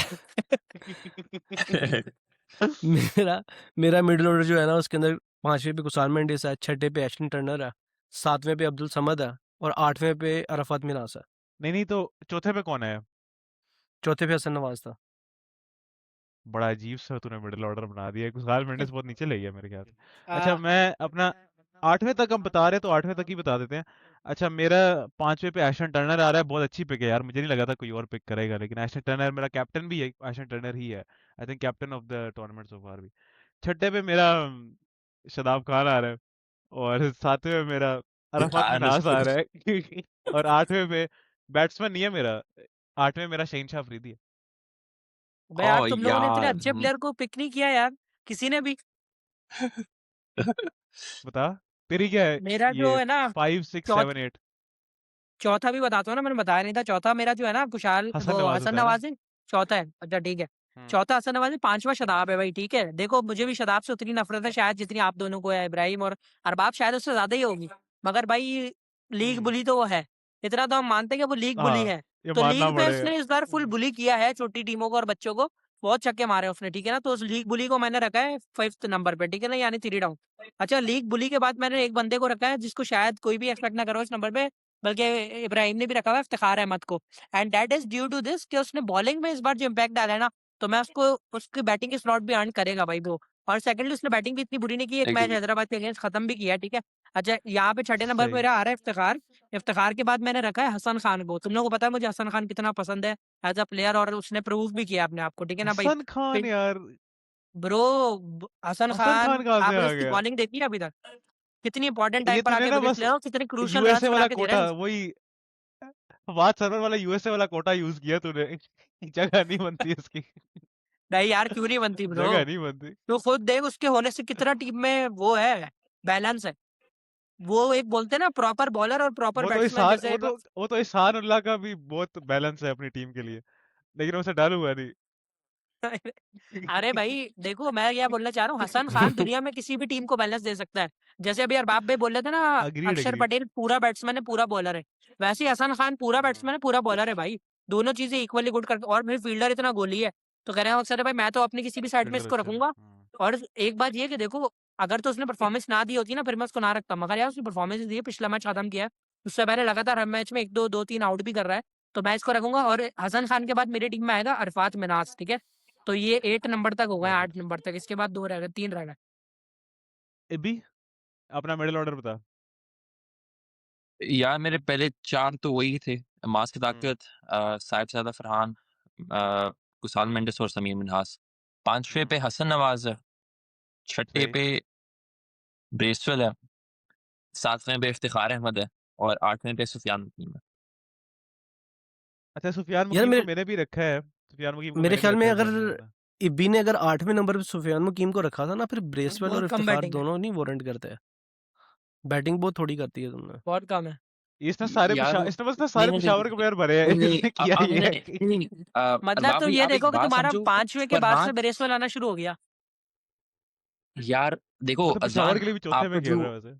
मेरा मेरा मिडल ऑर्डर जो है ना, उसके अंदर 5वें पे कुसाल मेंडिस है, 6ठे पे एश्टन टर्नर है, 7वें पे अब्दुल समद है और 8वें पे अरफात मिनास है। नहीं तो चौथे पे कौन है? चौथे पे हसन नवाज था। बड़ा अजीब सा तूने मिडिल ऑर्डर बना दिया है। कुशाल मेंडिस बहुत नीचे ले गया मेरे ख्याल से। अच्छा, आ, मैं अपना 8वें तक हम बता रहे हैं तो 8वें तक ही बता देते हैं। अच्छा, मेरा 5वें पे एशन टर्नर आ रहा है। बहुत अच्छी पिक है यार, मुझे नहीं लगा था कोई और पिक करेगा, लेकिन एशन टर्नर मेरा कैप्टन भी है। एशन टर्नर ही है, I think captain of the tournament so far भी। छठे पे मेरा शदाब खान आ रहा है, और 7वें पे मेरा अरफात मिनास आ रहा है। और 8वें पे बैट्समैन नहीं है मेरा, 8वें मेरा शहीनशाह अफरीदी है। बे यार ओ तुम लोगों ने इतने यार अच्छे प्लेयर को पिक नहीं किया यार, किसी ने भी। बता, तेरी क्या है? मेरा जो ये है ना 5 6 चौथ 7 8 चौथा भी बताता हूँ ना, मैंने बताया नहीं था। चौथा मेरा जो है ना कुशाल, हसन वो नवाज हसन होता है ना? नवाज है। चौथा है, अच्छा ठीक है। हम्म। चौथा हसन नवाज है, 5वां शदाब है भाई, ठीक है। देखो मुझे भी शदाब से उतनी नफरत है शायद जितनी आप दोनों को है, इब्राहिम और अरबाब शायद उससे ज्यादा ही होगी। मगर भाई लीग हम्म। बुली तो वो है, इतना तो हम मानते हैं कि वो लीग बुली हाँ, है। ये तो मानना लीग पे पड़ेगा। उसने इस बार फुल बुली किया है छोटी टीमों को और बच्चों को। बहुत छक्के मारे उसने, ठीक है ना। तो उस लीग बुली को मैंने रखा है 5th नंबर पे, ठीक है ना, यानी 3 डाउन। अच्छा, लीग बुली के बाद मैंने एक बंदे को रखा है जिसको शायद कोई भी एक्सपेक्ट ना करो इस नंबर पे, बल्कि इब्राहिम ने भी रखा हुआ है, इफ्तिखार अहमद को। And that is due to this कि उसने बॉलिंग में इस बार जो इम्पैक्ट डाला है ना, तो मैं उसको उसकी बैटिंग के स्लॉट भी अर्न करेगा भाई वो। और सेकंडली उसने बैटिंग भी इतनी बुरी नहीं की, एक मैच एग्री हैदराबाद के अगेंस्ट खत्म भी किया है, ठीक है। अच्छा, यहाँ पे 6ठे नंबर पे सही। मेरा आ रहा है इफ्तिखार। इफ्तिखार के बाद मैंने रखा है हसन खान को। तुम लोगों को पता है मुझे हसन खान कितना पसंद है एज अ प्लेयर, और उसने प्रूव भी किया अपने आप को, ठीक है ना भाई। हसन खान यार, ब्रो, हसन हसन खान खान कहाँ से आपने आ उसकी गया? बॉलिंग देखी है अभी तक? कितनी इंपॉर्टेंट ये टाइम पर तूने आके ना विकेट बस ले रहा हूँ, कितने क्रूशियल रन्स यूएसए बना वाला के दे रहा कोटा, है। वही वाद सर्वर वाला यूएसए वाला कोटा यूज किया तूने। जगह नहीं बनती इसकी। नहीं यार क्यों नहीं बनती ब्रो, जगह नहीं बनती। तो खुद देख उसके होने से कितना टीम में वो है, बैलेंस है। वो एक बोलते हैं ना प्रॉपर बॉलर और प्रॉपर वो तो बैट्समैन, इसान जैसे वो तो इसान उल्लाह का भी बहुत बैलेंस है अपनी टीम के लिए, लेकिन उसे डर हुआ नहीं। अरे भाई देखो मैं क्या बोलना चाह रहा हूँ, हसन खान दुनिया में किसी भी टीम को बैलेंस दे सकता है। जैसे अभी अरबाब भाई बोल रहे थे ना, अग्रीड अक्षर एग्रीड। पटेल पूरा बैट्समैन है पूरा बॉलर है, वैसे ही हसन खान पूरा बैट्समैन है पूरा बॉलर है भाई। दोनों चीजें इक्वली गुड कर, और फिर फील्डर इतना गोली है। तो कह रहे हैं अक्सर भाई मैं तो अपनी किसी भी साइड में फील्डर इसको अच्छा है। रखूंगा। और एक बात ये कि देखो, अगर तो उसने परफॉर्मेंस ना दी होती ना फिर मैं उसको ना रखता, मगर यार उसने परफॉर्मेंस दी है, पिछला मैच खत्म किया है। उससे पहले लगातार हर मैच में 1 2 2 3 आउट भी कर रहा है। तो मैं इसको रखूंगा। और हसन खान के बाद मेरी टीम में आएगा अरफात मिनास, ठीक है। तो ये 8 नंबर तक हो गए, गॉट इट। 8 नंबर तक, इसके बाद 2 रह गए, 3 रह गए। एबी, अपना मिडिल ऑर्डर बता। यार मेरे पहले 4 तो वही थे, मास की हम्म। ताकत, साहिबजादा फरहान, कुसाल मेंडिस और समीर मिन्हास। 5वें हम्म। पे हसन नवाज है, 6ठे सही। पे ब्रेसवेल है, 7वें पे इफ्तिखार अहमद है और 8वें पे सुफियान नकीम है। अच्छा, सुफियान यार मुकीम को मैंने भी रखा है। सुफियान मुकीम को मेरे मैंने भी ख्याल रखा में है इस अगर बार मिडिल ऑर्डर। इब्बी ने अगर 8वें नंबर पे सुफियान मुकीम को रखा था ना, फिर ब्रेसवेल और बहुत कम इफ्तिखार बैटिंग है, दोनों नहीं वारंट करते हैं। बैटिंग बहुत थोड़ी करती है तुमने। बहुत कम है। यार इसने बस ना नहीं सारे नहीं पेशावर के प्लेयर भरे हैं। नहीं नहीं इसने किया अब ये है नहीं कि नहीं नहीं, मतलब अरबाब तो भाई ये आप एक देखो कि बात तुम्हारा समझो। 5वें के बाद फरहान से बेरेसवेल आना शुरू हो गया। यार देखो वो तो पेशावर अजान के लिए भी चौथे में आपका खेल जो रहा है वैसे।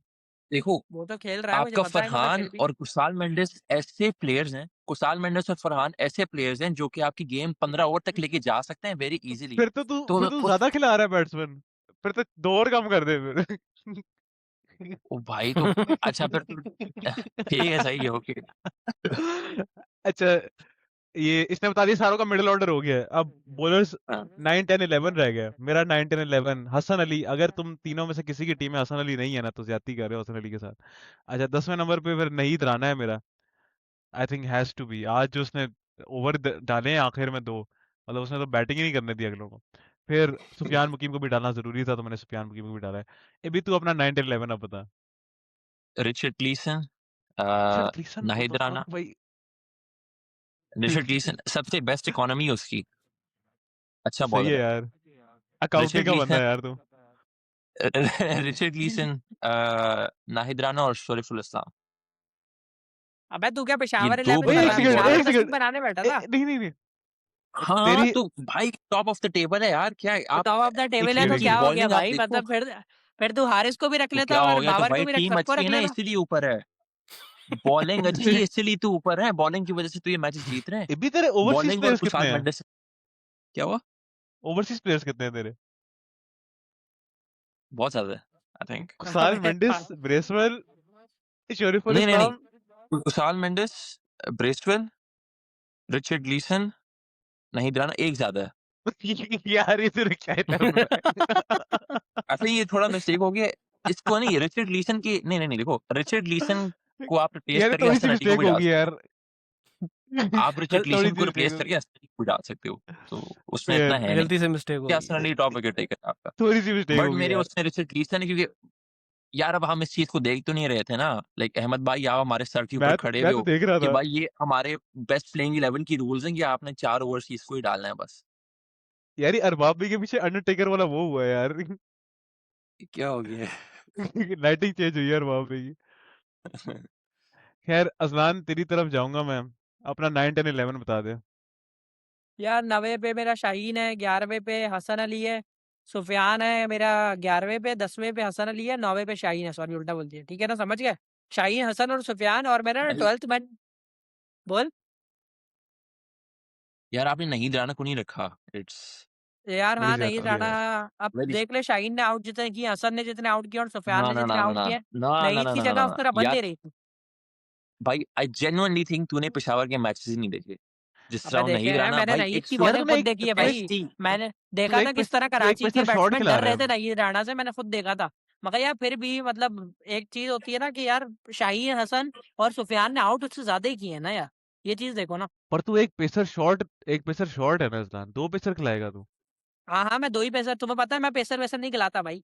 देखो वो तो खेल रहा है मुझे आपका पता है, मगर फरहान फिर भी और कुसाल मेंडिस ऐसे प्लेयर्स हैं, कुसाल मेंडिस और फरहान ऐसे प्लेयर्स हैं जो कि आपकी गेम 15 ओवर तक लेके जा सकते हैं वेरी इजीली। तो फिर तो उस ज्यादा खिला रहा है बैट्समैन। फिर तो 2 ओवर कम कर दे फिर। ओ भाई तो अच्छा फिर तो ठीक है सही है ओके। अच्छा, ये इसने बता दिया सारों का मिडिल ऑर्डर हो गया है। अब बॉलर्स हाँ 9 10 11 रह गया। मेरा 9 10 11 हसन अली। अगर तुम तीनों में से किसी की टीम में हसन अली नहीं है ना, तो ज्यादती कर रहे हो हसन अली के साथ। अच्छा, 10वें नंबर पे फिर नहीद राना है मेरा। I think has to be. आज जो उसने ओवर डाले हैं आखिर में 2, मतलब उसने तो बैटिंग ही नहीं करने दी अगलों को। फिर सुफियान मुकीम को भी डालना जरूरी था, तो मैंने सुफियान मुकीम को भी डाला है। ये भी तू अपना 9 10 11 अब बता। Richard Gleeson, Richard Gleeson, what Naheed the Rana. Fuck भाई। रिचर्ड क्लीसन सबसे बेस्ट इकोनॉमी है उसकी, अच्छा सही है बॉलर है। यार। अकाउंटिंग रिचर्ड का बंदा है लीसन यार तू। रिचर्ड लीसन नाहिद राना और शरीफुल इस्लाम। अबे तू क्या ये पेशावर 2 11 भाई कर एक रहा है? बुनियादी सेकंड पेशावर बॉलर एक हैं। 10 सेकंड बनाने बैठा था? नहीं नहीं नहीं हाँ, तेरी तो भाई टॉप ऑफ द टेबल है यार, क्या तो आप टॉप ऑफ द टेबल है तो देखिए इनकी क्या हो गया बॉलिंग आप भाई? देखो, मतलब फिर तू हारिस को भी रख तो लेता क्या हो और गया, तो बाबर भाई को भी टीम सबको अच्छी रख है ना लेता। इसीलिए ऊपर है। बॉलिंग अच्छी है इसीलिए तो ऊपर है, बॉलिंग की वजह से तो ये मैचेस जीत रहे हैं। अभी तेरे ओवरसीज बॉलिंग और प्लेयर्स कितने कुशाल हैं? मेंडिस। क्या हुआ? ओवरसीज प्लेयर्स कितने हैं तेरे? बहुत ज्यादा है, आई थिंक। कुसाल अबे मेंडिस, ब्रेसवेल, शरीफुल नहीं, नहीं, इस्लाम। नहीं, कुशाल मेंडिस, ब्रेस्टवेल, रिचर्ड लीसन, नाहिद राना एक ज्यादा है। यार ये तेरे क्या ही कर रहा है? ऐसे ये थोड़ा मिस्टेक हो गया। इसको नहीं, रिचर्ड लीसन की नहीं, नहीं, नहीं, देखो रिचर्ड लीसन को आप रिप्लेस यार करके थोड़ी सी हसन अली को मिस्टेक भी डाल होगी सकते यार। हो। आप रिचर्ड थोड़ी लीसन सी को मिस्टेक रिप्लेस करके होगी। हसन अली को भी डाल सकते हो। तो उसमें इतना यार है नहीं गलती से मिस्टेक हो कि गई हसन है। अली टॉप विकेट टेकर है आपका। थोड़ी सी मिस्टेक बट होगी मेरे यार। उसमें रिचर्ड लीसन है, क्योंकि यार अब हम इस चीज को देख तो नहीं रहे थे ना। लाइक अहमद भाई आप हमारे सर के ऊपर खड़े हुए मैं तो हो देख रहा कि था। भाई ये हमारे बेस्ट प्लेइंग 11 की रूल्स हैं कि आपने 4 ओवरसीज को ही डालना है बस। यार ये अरबाब भी के पीछे अंडरटेकर वाला वो हुआ है यार। क्या हो गया? लाइटिंग चेंज हुई है अरबाब भी की। खैर अजलान तेरी तरफ जाऊंगा मैं। अपना 9 10 11 बता दे। यार 9वें पे मेरा शाहीन है, 11वें पे हसन अली है, सुफियान है मेरा 11वें पे, 10वें पे हसन अली है, 9वें पे शाहीन है। सॉरी उल्टा बोल दिया, ठीक है ना? समझ गए? शाहीन, हसन और सुफियान और मेरा भाई 12th मैन। बोल। यार आपने नहीं जाना को नहीं रखा। इट्स यार वेरी हाँ, सैड नहीं टू जाना। हियर। अब वेरी देख ले, शाहीन ने आउट जितने किए, हसन ने जितने आउट किए और सुफियान ना ने ना जितने ना ना आउट ना किए, ना ना नईद ना की ना ना जगह ना उसको रबन यार दे रही थी। भाई आई जेन्युइनली थिंक तूने पेशावर के मैचेस ही नहीं देखे। जिस अबे तरह देखे नहीं हैं राना मैंने, भाई नईद एक की यार बॉलिंग तूने खुद एक देखी है तूने भाई। Best team. मैंने तू देखा था एक किस तरह तू एक कराची के पेसर शॉट बैट्समैन खिला डर रहा रहे थे है। नईद राणा से, मैंने खुद देखा था। मगर यार फिर भी मतलब एक चीज होती है ना कि यार शाहीन, हसन और सुफियान ने आउट उससे ज्यादा ही किए हैं ना यार। ये चीज देखो ना। पर तू एक पेसर शॉट है ना अजलान, 2 पेसर खिलाएगा तू। हाँ हाँ, मैं 2 ही पेसर, तुम्हें पता है मैं पेसर वेसर नहीं खिलाता भाई।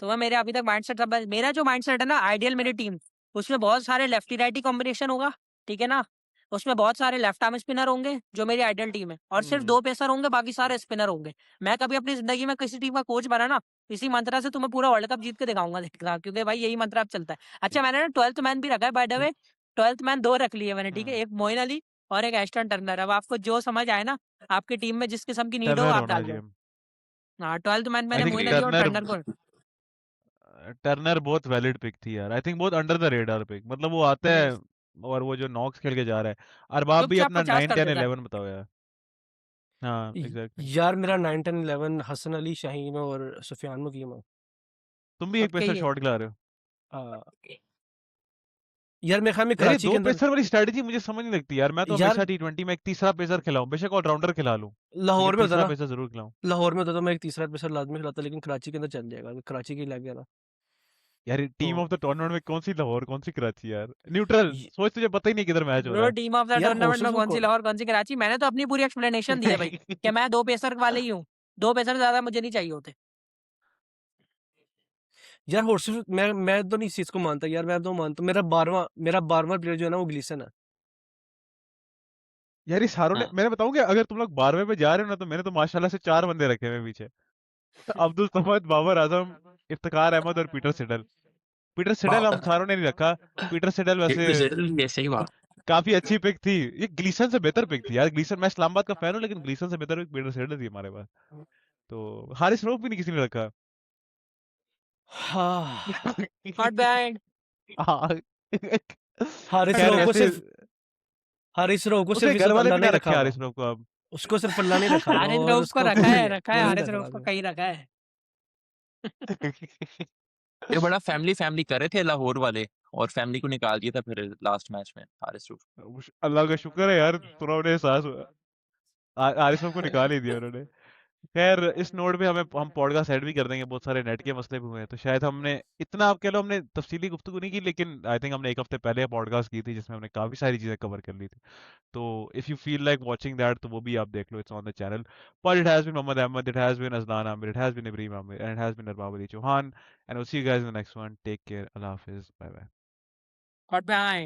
तो वह मेरे अभी तक माइंडसेट सब, मेरा जो माइंडसेट है ना आइडियल मेरी टीम, उसमें बहुत सारे लेफ्टी राइटी कॉम्बिनेशन होगा, ठीक है ना? उसमें बहुत सारे लेफ्ट आर्म स्पिनर होंगे जो मेरी आइडियल टीम है, और सिर्फ 2 पेसर होंगे, बाकी सारे स्पिनर होंगे। मैं कभी अपनी जिंदगी में किसी टीम का कोच बना ना, इसी मंत्रा से तुम्हें पूरा वर्ल्ड कप जीत के दिखाऊंगा, देखना, क्योंकि भाई यही मंत्र अब चलता है। अच्छा मैंने ना 12th मैन भी रखा है by the way. 12th man 2 रख लिए मैंने, ठीक है? एक मोइन अली और एक एस्टन टर्नर। अब आपको जो समझ आए ना, आपकी टीम में जिस किस्म की नीड हो टर्नर आप होना डाल दो। चाहिए। हाँ, 12th मैन आई मैंने थिंक मोइन अली और टर्नर टर्नर को। टर्नर बहुत वैलिड पिक थी यार। आई थिंक बहुत अंडर द रेडार पिक, मतलब वो आता है और वो जो नॉक्स खेल के जा रहा है। अरबाब भी चुपचाप अपना 50 9 कर 10 देता है। 11 बताओ यार। हाँ एग्जैक्टली। यार मेरा 9 10 11 हसन अली, शाहीन और सुफियान मुकीम है। तुम भी एक सबके पेसर ही है। शॉट खिला रहे हो। आ, यार मेरे ख्याल में यार ये कराची 2 के अंदर, पेसर वाली स्ट्रेटजी मुझे समझ नहीं लगती यार। मैं तो यार हमेशा टी20 में एक तीसरा पेसर खिलाऊं, बेशक ऑलराउंडर खिला लूं, लेकिन लाहौर में होता तीसरा ना, पेसर जरूर खिलाऊं। लाहौर में होता तो मैं एक तीसरा पेसर लाजमी खिलाता, लेकिन कराची के अंदर चल जाएगा, कराची की लग गया ना। यार तो टीम ऑफ द टूर्नामेंट में कौन सी लाहौर कौन सी कराची यार? न्यूट्रल य- सोच, तुझे पता ही नहीं किधर मैच हो ब्रो रहा टीम ऑफ द यार टूर्नामेंट में हॉर्सेस में कौन सी लाहौर कौन सी कराची, मैंने तो अपनी पूरी एक्सप्लेनेशन दी है भाई कि मैं 2 पेसर वाले ही हूँ। 2 पेसर से ज्यादा मुझे नहीं चाहिए होते। यार हॉर्सेस मैं तो नहीं इस चीज को मानता यार। मैं तो मानता हूँ मेरा 12वां प्लेयर जो है ना वो ग्लीसन है। यार इस हारों ने, हाँ। मैंने बताऊं क्या, अगर तुम लोग 12वें पे जा रहे हो ना, तो मैंने तो माशाल्लाह से 4 बंदे रखे हुए हैं पीछे। अब्दुल समद, बाबर आजम, इफ्तिकार अहमद और पीटर सिडल। पीटर सिडल हम सारों ने नहीं रखा। पीटर सिडल वैसे ऐसे ही बात। काफी अच्छी पिक थी। ये ग्लीसन से बेहतर पिक थी यार। ग्लीसन, मैं इस्लामाबाद का फैन हूँ, लेकिन ग्लीसन से बेहतर पिक पीटर सिडल थी हमारे पास। तो हारिस रऊफ भी नहीं किसी ने रखा। हाँ, नॉट बैड। हाँ। हारिस खैर राव को वैसे सिर्फ हारिस राव को उसके सिर्फ घर इस वाले भी अल्लाह ना ने रखे रखा हुआ, हारिस रऊफ को अब। उसको सिर्फ अल्लाह ने रखा हुआ, हारिस और रऊफ को उसको रखा है, रखा है, वो नहीं हारिस रखा रऊफ को था। कहीं रखा है। ये बड़ा फैमिली कर रहे थे लाहौर वाले, और फैमिली को निकाल दिया था फिर लास्ट मैच में हारिस रऊफ। अल्लाह का शुक्र है यार, थोड़ा उन्हें एहसास हुआ। हारिस रऊफ को निकाल ही दिया उन्होंने। खैर इस नोट पे हम पॉडकास्ट ऐड भी कर देंगे। बहुत सारे नेट के मसले भी हुए हैं, तो शायद हमने इतना, आप कह लो, हमने तफसीली गुफ्तगू नहीं की, लेकिन आई थिंक हमने एक हफ्ते पहले पॉडकास्ट की थी जिसमें हमने काफी सारी चीजें कवर कर ली थी। तो if you feel like watching that, तो वो भी आप देख लो, it's on the channel. But it has been Mohammad Ahmed, it has been Ajlan Aamir, it has been Ibrahim Aamir, and it has been Arbab Ali Chauhan, and will see you guys in the next one. Take care, अल्लाह हाफिज, bye bye. Not bad.